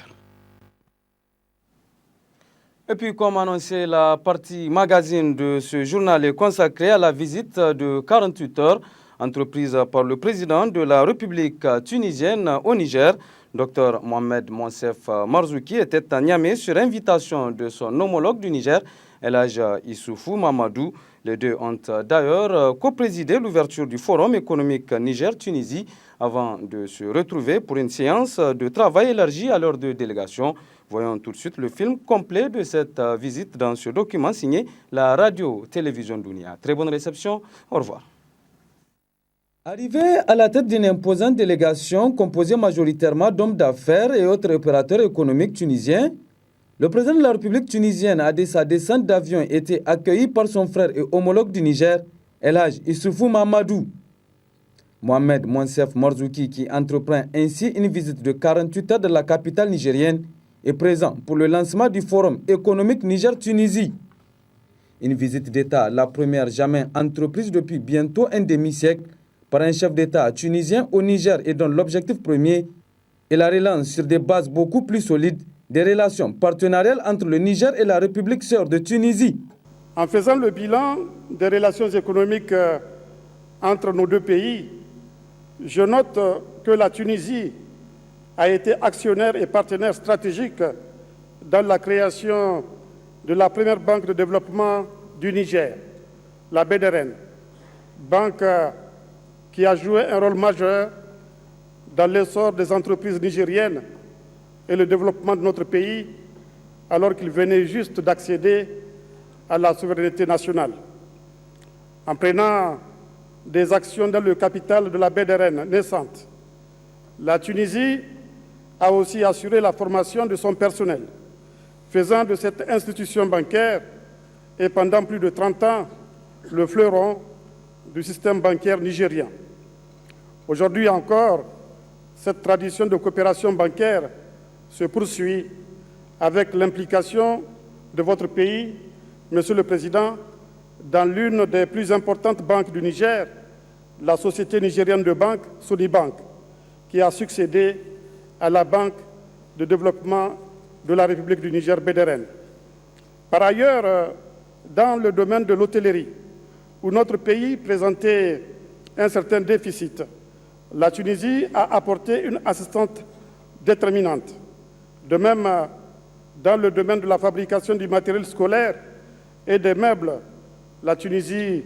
Et puis, comme annoncé, la partie magazine de ce journal est consacrée à la visite de 48 heures entreprise par le président de la République tunisienne au Niger. Dr Mohamed Monsef Marzouki était à Niamey sur invitation de son homologue du Niger, El Hadj Issoufou Mamadou. Les deux ont d'ailleurs co-présidé l'ouverture du Forum économique Niger-Tunisie avant de se retrouver pour une séance de travail élargie à leurs deux délégations. Voyons tout de suite le film complet de cette visite dans ce document signé la radio-télévision Dunia. Très bonne réception, au revoir. Arrivé à la tête d'une imposante délégation composée majoritairement d'hommes d'affaires et autres opérateurs économiques tunisiens, le président de la République tunisienne a dès sa descente d'avion été accueilli par son frère et homologue du Niger, El Hadj Issoufou Mamadou. Mohamed Monsef Marzouki, qui entreprend ainsi une visite de 48 heures de la capitale nigérienne, est présent pour le lancement du Forum économique Niger-Tunisie. Une visite d'État, la première jamais entreprise depuis bientôt un demi-siècle par un chef d'État tunisien au Niger et dont l'objectif premier est la relance sur des bases beaucoup plus solides des relations partenariales entre le Niger et la République sœur de Tunisie. En faisant le bilan des relations économiques entre nos deux pays, je note que la Tunisie a été actionnaire et partenaire stratégique dans la création de la première banque de développement du Niger, la BDRN, banque qui a joué un rôle majeur dans l'essor des entreprises nigériennes et le développement de notre pays, alors qu'il venait juste d'accéder à la souveraineté nationale. En prenant des actions dans le capital de la BDRN naissante, la Tunisie a aussi assuré la formation de son personnel, faisant de cette institution bancaire, et pendant plus de 30 ans, le fleuron du système bancaire nigérien. Aujourd'hui encore, cette tradition de coopération bancaire se poursuit avec l'implication de votre pays, Monsieur le Président, dans l'une des plus importantes banques du Niger, la Société nigérienne de banque, Sonibank, qui a succédé à la Banque de développement de la République du Niger, BDRN. Par ailleurs, dans le domaine de l'hôtellerie, où notre pays présentait un certain déficit, la Tunisie a apporté une assistance déterminante. De même, dans le domaine de la fabrication du matériel scolaire et des meubles, la Tunisie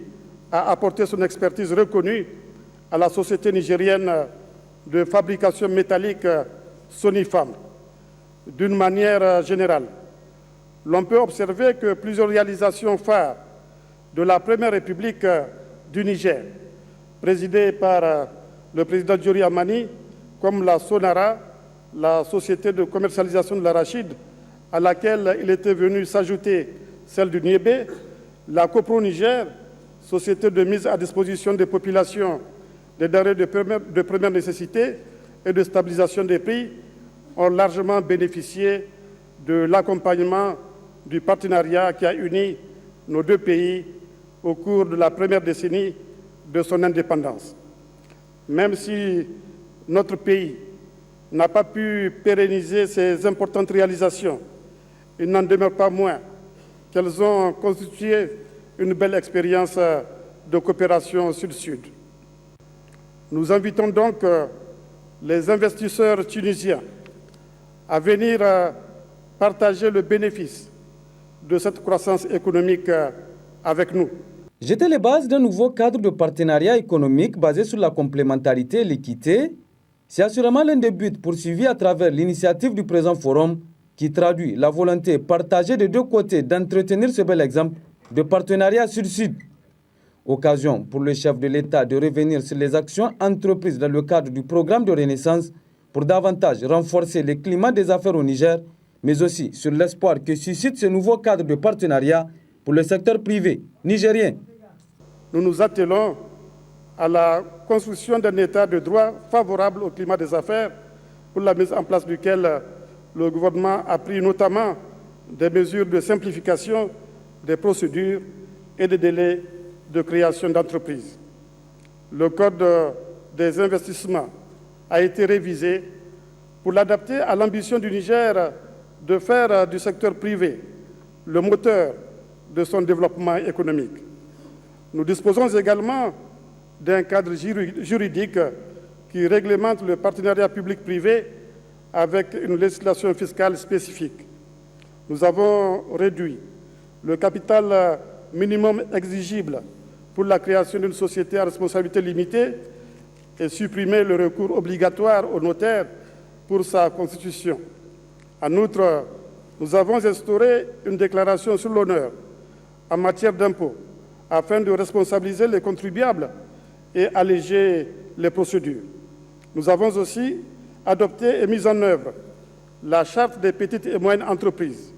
a apporté son expertise reconnue à la Société nigérienne de fabrication métallique Sonifam. D'une manière générale, l'on peut observer que plusieurs réalisations phares de la Première République du Niger, présidée par le président Djori Amani, comme la Sonara, la société de commercialisation de l'arachide, à laquelle il était venu s'ajouter celle du Niébé, la Copro Niger, société de mise à disposition des populations des denrées de première nécessité et de stabilisation des prix, ont largement bénéficié de l'accompagnement du partenariat qui a uni nos deux pays au cours de la première décennie de son indépendance. Même si notre pays n'a pas pu pérenniser ces importantes réalisations, il n'en demeure pas moins qu'elles ont constitué une belle expérience de coopération sud-sud. Nous invitons donc les investisseurs tunisiens à venir partager le bénéfice de cette croissance économique avec nous. Jeter les bases d'un nouveau cadre de partenariat économique basé sur la complémentarité et l'équité, c'est assurément l'un des buts poursuivis à travers l'initiative du présent forum qui traduit la volonté partagée des deux côtés d'entretenir ce bel exemple de partenariat sud-sud. Occasion pour le chef de l'État de revenir sur les actions entreprises dans le cadre du programme de renaissance pour davantage renforcer le climat des affaires au Niger, mais aussi sur l'espoir que suscite ce nouveau cadre de partenariat pour le secteur privé nigérien. Nous nous attelons à la construction d'un État de droit favorable au climat des affaires, pour la mise en place duquel le gouvernement a pris notamment des mesures de simplification des procédures et des délais de création d'entreprises. Le Code des investissements a été révisé pour l'adapter à l'ambition du Niger de faire du secteur privé le moteur de son développement économique. Nous disposons également d'un cadre juridique qui réglemente le partenariat public-privé avec une législation fiscale spécifique. Nous avons réduit le capital minimum exigible pour la création d'une société à responsabilité limitée et supprimé le recours obligatoire au notaire pour sa constitution. En outre, nous avons instauré une déclaration sur l'honneur en matière d'impôts afin de responsabiliser les contribuables et alléger les procédures. Nous avons aussi adopté et mis en œuvre la Charte des petites et moyennes entreprises,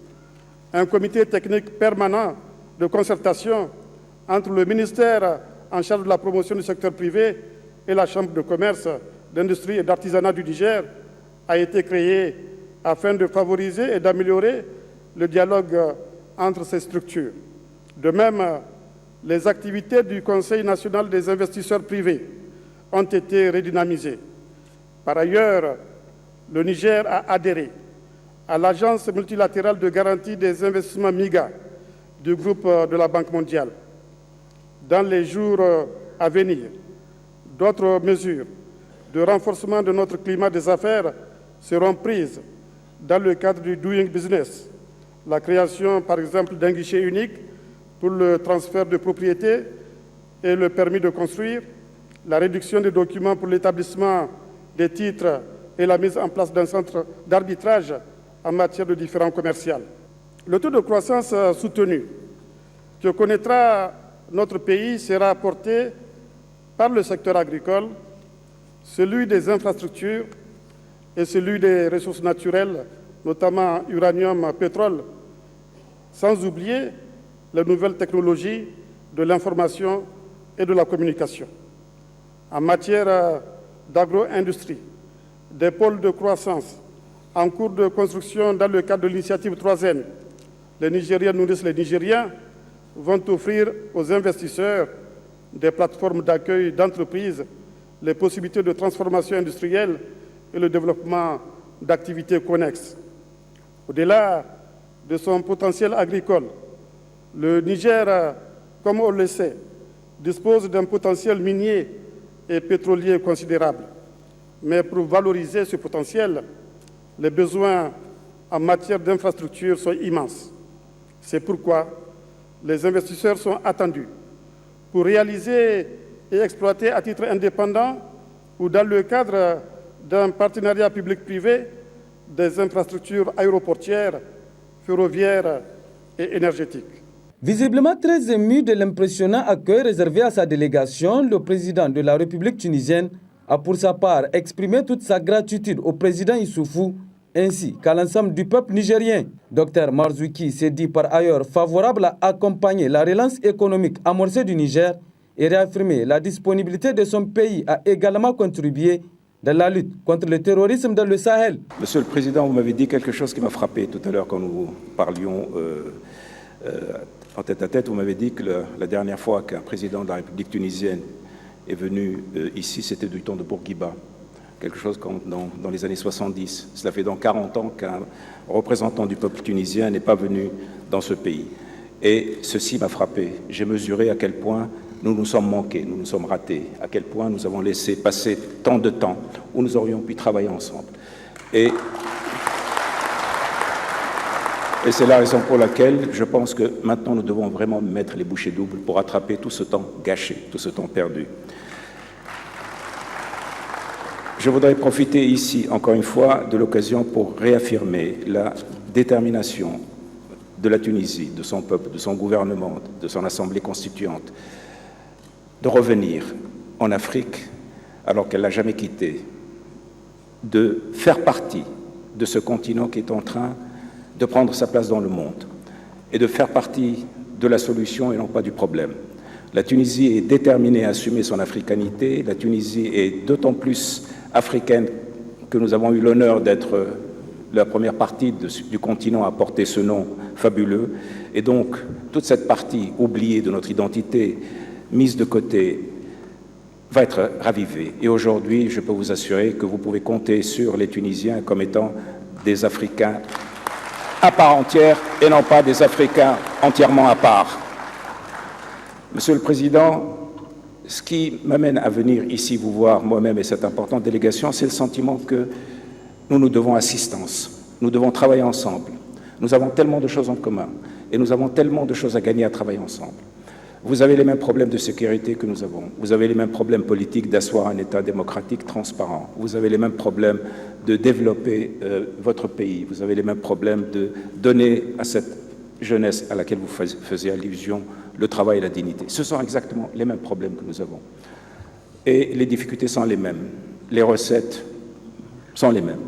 un comité technique permanent de concertation entre le ministère en charge de la promotion du secteur privé et la Chambre de commerce, d'industrie et d'artisanat du Niger a été créé afin de favoriser et d'améliorer le dialogue entre ces structures. De même, les activités du Conseil national des investisseurs privés ont été redynamisées. Par ailleurs, le Niger a adhéré à l'Agence multilatérale de garantie des investissements MIGA du groupe de la Banque mondiale. Dans les jours à venir, d'autres mesures de renforcement de notre climat des affaires seront prises dans le cadre du Doing Business. La création, par exemple, d'un guichet unique pour le transfert de propriété et le permis de construire, la réduction des documents pour l'établissement des titres et la mise en place d'un centre d'arbitrage en matière de différends commerciaux. Le taux de croissance soutenu que connaîtra notre pays sera porté par le secteur agricole, celui des infrastructures et celui des ressources naturelles, notamment uranium, pétrole, sans oublier les nouvelles technologies de l'information et de la communication. En matière d'agro-industrie, des pôles de croissance en cours de construction dans le cadre de l'initiative 3N, les Nigériens nourrissent les Nigériens, vont offrir aux investisseurs des plateformes d'accueil d'entreprises, les possibilités de transformation industrielle et le développement d'activités connexes. Au-delà de son potentiel agricole, le Niger, comme on le sait, dispose d'un potentiel minier et pétrolier considérable. Mais pour valoriser ce potentiel, les besoins en matière d'infrastructures sont immenses. C'est pourquoi les investisseurs sont attendus pour réaliser et exploiter à titre indépendant ou dans le cadre d'un partenariat public-privé des infrastructures aéroportières, ferroviaires et énergétiques. Visiblement très ému de l'impressionnant accueil réservé à sa délégation, le président de la République tunisienne a pour sa part exprimé toute sa gratitude au président Issoufou ainsi qu'à l'ensemble du peuple nigérien. Dr Marzouki s'est dit par ailleurs favorable à accompagner la relance économique amorcée du Niger et réaffirmer la disponibilité de son pays à également contribuer dans la lutte contre le terrorisme dans le Sahel. Monsieur le Président, vous m'avez dit quelque chose qui m'a frappé tout à l'heure quand nous parlions en tête à tête. Vous m'avez dit que la dernière fois qu'un président de la République tunisienne est venu ici, c'était du temps de Bourguiba, quelque chose comme dans les années 70. Cela fait donc 40 ans qu'un représentant du peuple tunisien n'est pas venu dans ce pays. Et ceci m'a frappé. J'ai mesuré à quel point nous nous sommes manqués, nous nous sommes ratés, à quel point nous avons laissé passer tant de temps où nous aurions pu travailler ensemble. Et c'est la raison pour laquelle je pense que maintenant nous devons vraiment mettre les bouchées doubles pour rattraper tout ce temps gâché, tout ce temps perdu. Je voudrais profiter ici, encore une fois, de l'occasion pour réaffirmer la détermination de la Tunisie, de son peuple, de son gouvernement, de son assemblée constituante, de revenir en Afrique alors qu'elle ne l'a jamais quitté, de faire partie de ce continent qui est en train de prendre sa place dans le monde et de faire partie de la solution et non pas du problème. La Tunisie est déterminée à assumer son africanité. La Tunisie est d'autant plus africaine que nous avons eu l'honneur d'être la première partie du continent à porter ce nom fabuleux. Et donc, toute cette partie oubliée de notre identité, mise de côté, va être ravivée. Et aujourd'hui, je peux vous assurer que vous pouvez compter sur les Tunisiens comme étant des Africains à part entière et non pas des Africains entièrement à part. Monsieur le Président, ce qui m'amène à venir ici vous voir moi-même et cette importante délégation, c'est le sentiment que nous nous devons assistance, nous devons travailler ensemble. Nous avons tellement de choses en commun et nous avons tellement de choses à gagner à travailler ensemble. Vous avez les mêmes problèmes de sécurité que nous avons. Vous avez les mêmes problèmes politiques d'asseoir un État démocratique transparent. Vous avez les mêmes problèmes de développer votre pays. Vous avez les mêmes problèmes de donner à cette jeunesse à laquelle vous faisiez allusion le travail et la dignité. Ce sont exactement les mêmes problèmes que nous avons. Et les difficultés sont les mêmes. Les recettes sont les mêmes.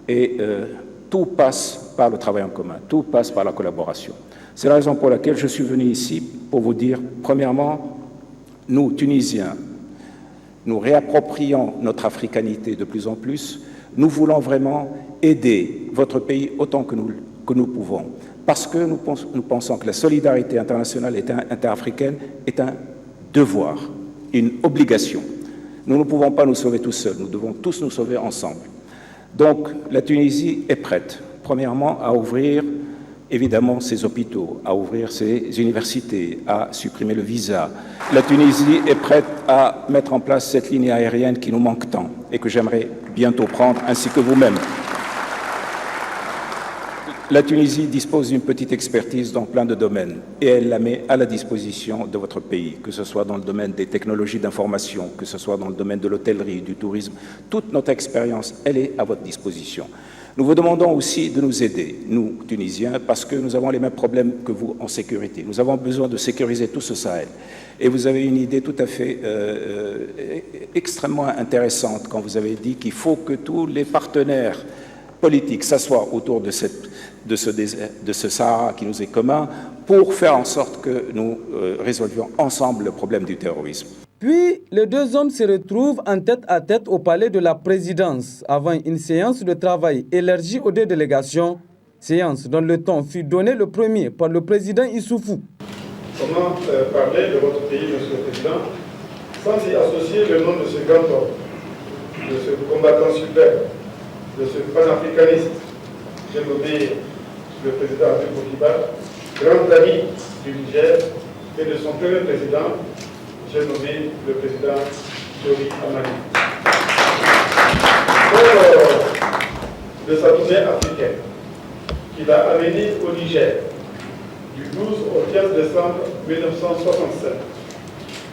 Et tout passe par le travail en commun. Tout passe par la collaboration. C'est la raison pour laquelle je suis venu ici pour vous dire, premièrement, nous, Tunisiens, nous réapproprions notre africanité de plus en plus. Nous voulons vraiment aider votre pays autant que nous pouvons. Parce que nous pensons que la solidarité internationale et interafricaine est un devoir, une obligation. Nous ne pouvons pas nous sauver tout seuls, nous devons tous nous sauver ensemble. Donc la Tunisie est prête, premièrement, à ouvrir évidemment ses hôpitaux, à ouvrir ses universités, à supprimer le visa. La Tunisie est prête à mettre en place cette ligne aérienne qui nous manque tant et que j'aimerais bientôt prendre, ainsi que vous-même. La Tunisie dispose d'une petite expertise dans plein de domaines et elle la met à la disposition de votre pays, que ce soit dans le domaine des technologies d'information, que ce soit dans le domaine de l'hôtellerie, du tourisme. Toute notre expérience, elle est à votre disposition. Nous vous demandons aussi de nous aider, nous, Tunisiens, parce que nous avons les mêmes problèmes que vous en sécurité. Nous avons besoin de sécuriser tout ce Sahel. Et vous avez une idée tout à fait extrêmement intéressante quand vous avez dit qu'il faut que tous les partenaires politiques s'assoient autour de ce Sahara qui nous est commun pour faire en sorte que nous résolvions ensemble le problème du terrorisme. Puis, les deux hommes se retrouvent en tête à tête au palais de la présidence avant une séance de travail élargie aux deux délégations, séance dont le temps fut donné le premier par le président Issoufou. Comment parler de votre pays, Monsieur le Président, sans y associer le nom de ce grand homme, de ce combattant suprême, de ce panafricaniste, j'ai nommé le président Abdel Bourguiba, grand ami du Niger, et de son premier président, j'ai nommé le président Jori Amani. Pour de sa tournée africaine, qu'il a amené au Niger du 12 au 15 décembre 1967,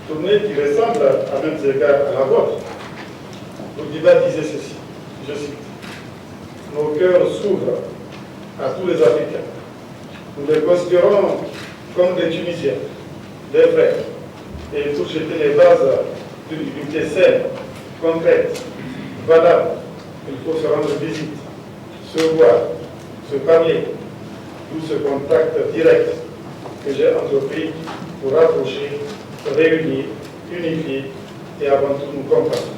tournée qui ressemble à même égards à la vôtre. Bourguiba disait ceci, je cite, « Nos cœurs s'ouvrent à tous les Africains. Nous les considérons comme des Tunisiens, des frères. Et pour jeter les bases d'une unité saine, concrète, valable, il faut se rendre visite, se voir, se parler, d'où ce contact direct que j'ai entrepris pour rapprocher, réunir, unifier et avant tout nous comprendre. »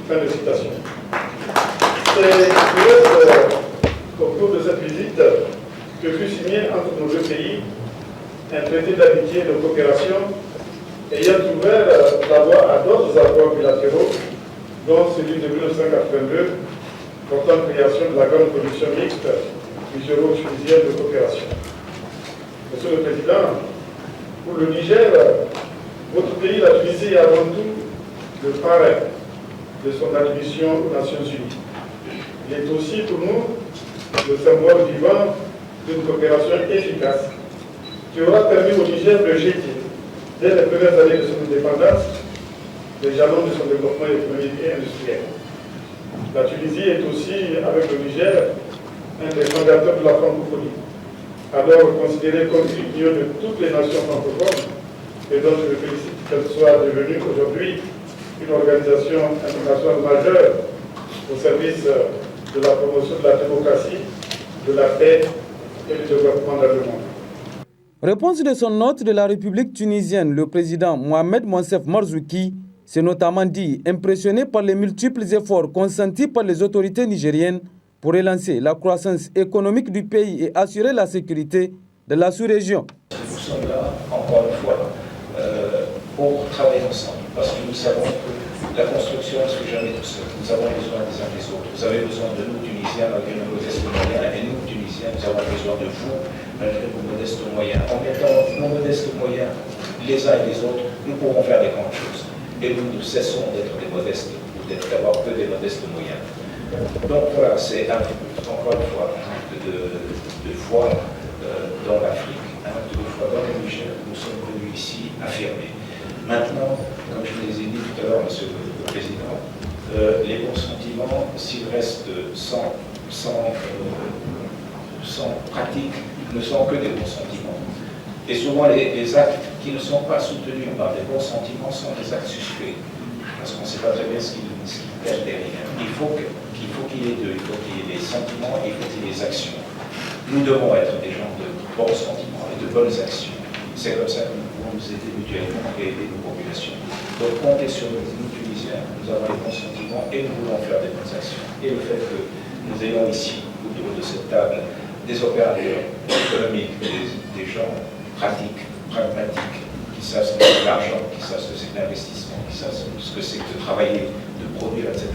Fin de citation. C'est au cours de cette visite que fut signé entre nos deux pays un traité d'amitié et de coopération ayant ouvert la voie à d'autres accords bilatéraux, dont celui de 1982, portant création de la grande commission mixte nigéro-tunisienne de coopération. Monsieur le Président, pour le Niger, votre pays, la Tunisie, est avant tout le parrain de son admission aux Nations Unies. Il est aussi pour nous le symbole vivant d'une coopération efficace qui aura permis au Niger de jeter, dès les premières années de son indépendance, les jalons de son développement économique et industriel. La Tunisie est aussi, avec le Niger, un des fondateurs de la francophonie, alors considérée comme l'union de toutes les nations francophones, et dont je me félicite qu'elle soit devenue aujourd'hui une organisation internationale majeure au service de la promotion de la démocratie, de la paix et du développement dans le monde. Réponse de son hôte de la République tunisienne, le président Mohamed Monsef Marzouki s'est notamment dit impressionné par les multiples efforts consentis par les autorités nigériennes pour relancer la croissance économique du pays et assurer la sécurité de la sous-région. Nous sommes là, encore une fois, pour travailler ensemble, parce que nous savons que la construction ne se fait jamais tout seul. Nous avons besoin des uns des autres. Vous avez besoin de nous, Tunisiens, malgré nos modestes moyens, et nous, Tunisiens, nous avons besoin de vous, malgré nos modestes moyens. En mettant nos modestes moyens les uns et les autres, nous pourrons faire des grandes choses. Et nous cessons d'être des modestes, ou d'avoir que des modestes moyens. Donc voilà, c'est encore une fois de foi dans l'Afrique, de foi dans le Niger. Nous sommes venus ici affirmer. Maintenant, comme je les ai dit tout à l'heure, Monsieur le Président, les bons sentiments, s'ils restent sans pratique, ne sont que des bons sentiments. Et souvent, les actes qui ne sont pas soutenus par des bons sentiments sont des actes suspects, parce qu'on ne sait pas très bien ce qu'ils cachent derrière. Il faut qu'il y ait deux, il faut qu'il y ait des sentiments, il faut qu'il y ait des actions. Nous devons être des gens de bons sentiments et de bonnes actions. C'est comme ça que nous pouvons nous aider mutuellement et aider nos populations. Donc comptez sur nous, Tunisiens, nous avons les bons sentiments et nous voulons faire des bonnes actions. Et le fait que nous ayons ici, autour de cette table, des opérateurs économiques, des gens pratiques, pragmatiques, qui savent ce que c'est l'argent, qui savent ce que c'est l'investissement, qui savent ce que c'est que de travailler, de produire, etc.,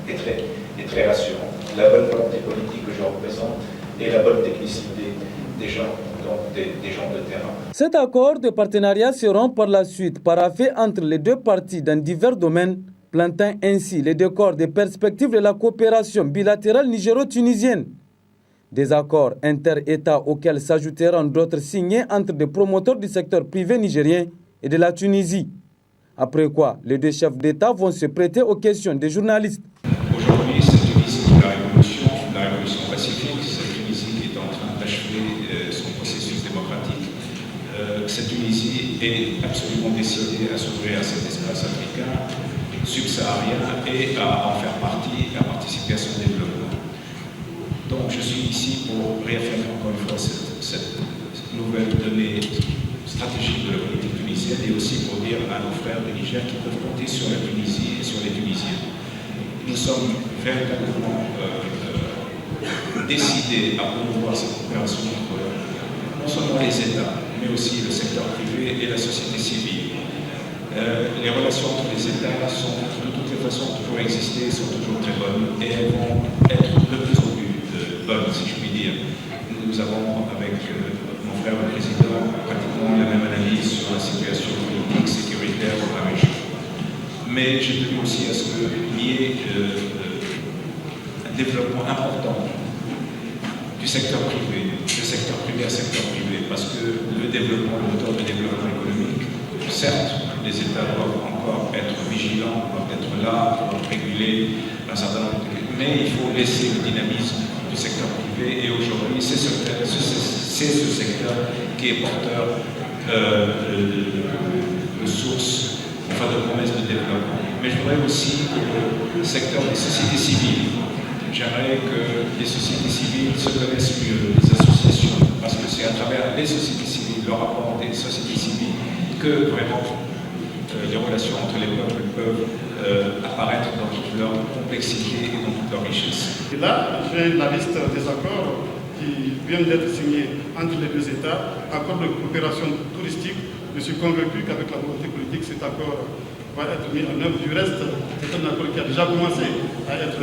est très rassurant. La bonne volonté politique que je représente et la bonne technicité des gens, donc des gens de terrain. Cet accord de partenariat sera par la suite paraphé entre les deux parties dans divers domaines, plantant ainsi les décors des perspectives de la coopération bilatérale nigéro-tunisienne. Des accords inter-États auxquels s'ajouteront d'autres signés entre des promoteurs du secteur privé nigérien et de la Tunisie. Après quoi, les deux chefs d'État vont se prêter aux questions des journalistes. Aujourd'hui, cette Tunisie de la révolution pacifique, cette Tunisie qui est en train d'achever son processus démocratique, cette Tunisie est absolument décidée à s'ouvrir à cet espace africain subsaharien et à en faire partie, à participer à son développement. Donc je suis ici pour réaffirmer encore une fois cette nouvelle donnée stratégique de la politique tunisienne et aussi pour dire à nos frères du Niger qu'ils peuvent compter sur la Tunisie et sur les Tunisiens. Nous sommes véritablement décidés à promouvoir cette coopération entre non seulement les États, mais aussi le secteur privé et la société civile. Les relations entre les États sont de toutes les façons toujours exister, sont toujours très bonnes et elles vont être de plus en plus bonnes, si je puis dire. Nous avons avec mon frère le Président pratiquement la même analyse sur la situation politique, sécuritaire de la région. Mais j'ai tenu aussi à ce qu'il y ait un développement important du secteur privé, à secteur privé, parce que le moteur de développement économique, certes, les États doivent encore être vigilants, doivent être là, doivent réguler un certain nombre de... Mais il faut laisser le dynamisme du secteur privé et aujourd'hui, c'est ce secteur qui est porteur de sources, enfin de promesses de développement. Mais je voudrais aussi que le secteur des sociétés civiles, j'aimerais que les sociétés civiles se connaissent mieux, les associations, parce que c'est à travers les sociétés civiles, le rapport des sociétés civiles, que vraiment les relations entre les peuples peuvent apparaître dans toute leur complexité et dans toute leur richesse. Et là, j'ai la liste des accords qui vient d'être signé entre les deux États, accord de coopération touristique. Je suis convaincu qu'avec la volonté politique, cet accord va être mis en œuvre. Du reste, c'est un accord qui a déjà commencé à être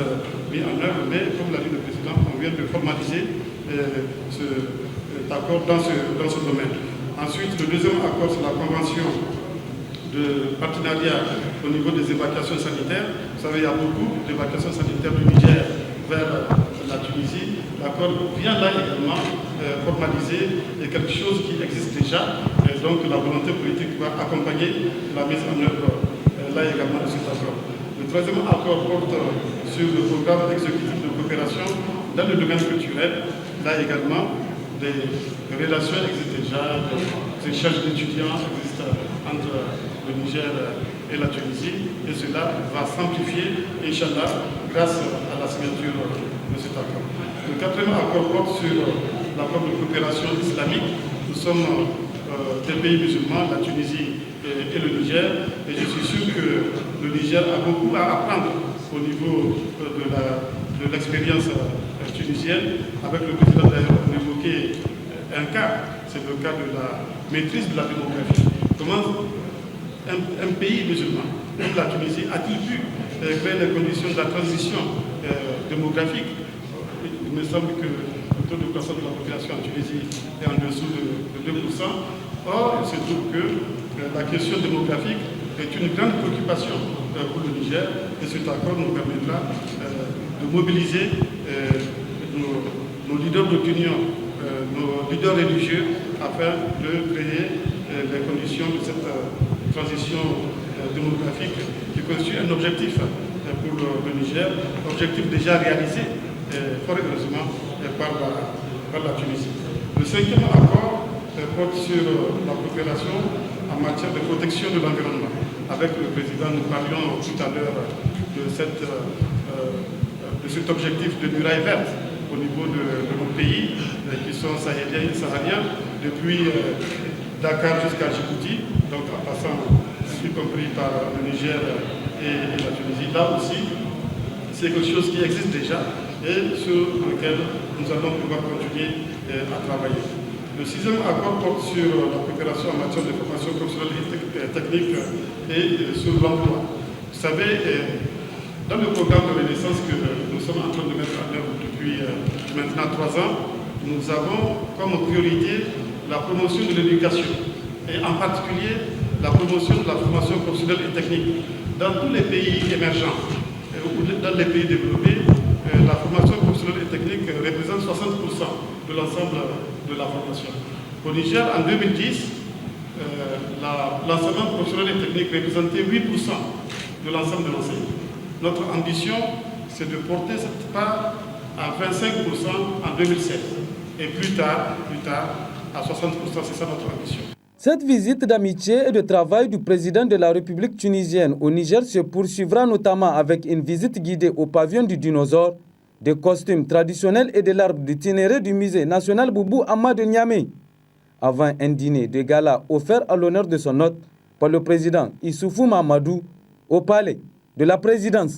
mis en œuvre, mais comme l'a dit le Président, on vient de formaliser cet accord dans ce domaine. Ensuite, le deuxième accord, c'est la convention de partenariat au niveau des évacuations sanitaires. Vous savez, il y a beaucoup d'évacuations sanitaires du Niger vers la Tunisie. L'accord vient là également formaliser quelque chose qui existe déjà. Et donc la volonté politique va accompagner la mise en œuvre là également de cet accord. Le troisième accord porte sur le programme exécutif de coopération dans le domaine culturel. Là également, des relations existent déjà, des échanges d'étudiants existent entre le Niger et la Tunisie, et cela va s'amplifier, Inch'Allah, grâce à la signature de cet accord. Le quatrième accord porte sur l'accord de coopération islamique. Nous sommes des pays musulmans, la Tunisie et le Niger, et je suis sûr que le Niger a beaucoup à apprendre au niveau de l'expérience tunisienne. Avec le président d'ailleurs, on évoquait un cas, c'est le cas de la maîtrise de la démographie. Comment un pays musulman, comme la Tunisie, a-t-il pu créer les conditions de la transition démographique? Il me semble que le taux de croissance de la population en Tunisie est en dessous de 2%. Or, il se trouve que la question démographique est une grande préoccupation pour le Niger, et cet accord nous permettra de mobiliser nos leaders d'opinion, nos leaders religieux, afin de créer les conditions de cette transition démographique qui constitue un objectif pour le Niger, objectif déjà réalisé fort heureusement par la Tunisie. Le cinquième accord porte sur la coopération en matière de protection de l'environnement. Avec le président, nous parlions tout à l'heure de cet objectif de muraille verte au niveau de nos pays qui sont sahéliens et sahariens, depuis Dakar jusqu'à Djibouti, donc en passant, y compris par le Niger et la Tunisie. Là aussi, c'est quelque chose qui existe déjà et sur lequel nous allons pouvoir continuer à travailler. Le sixième accord porte sur la coopération en matière de formation professionnelle et technique et sur l'emploi. Vous savez, dans le programme de Renaissance que nous sommes en train de mettre en œuvre depuis maintenant 3 ans, nous avons comme priorité la promotion de l'éducation et en particulier la promotion de la formation professionnelle et technique. Dans tous les pays émergents ou dans les pays développés, la formation professionnelle et technique représente 60% de l'ensemble de la formation. Au Niger, en 2010, l'enseignement professionnel et technique représentait 8% de l'ensemble de l'enseignement. Notre ambition, c'est de porter cette part à 25% en 2016. Et plus tard, à 60%, c'est ça notre ambition. Cette visite d'amitié et de travail du président de la République tunisienne au Niger se poursuivra notamment avec une visite guidée au pavillon du dinosaure, des costumes traditionnels et de l'arbre d'itinéraire du musée national Boubou Ahmad de Niamey, avant un dîner de gala offert à l'honneur de son hôte par le président Issoufou Mahamadou au palais de la présidence.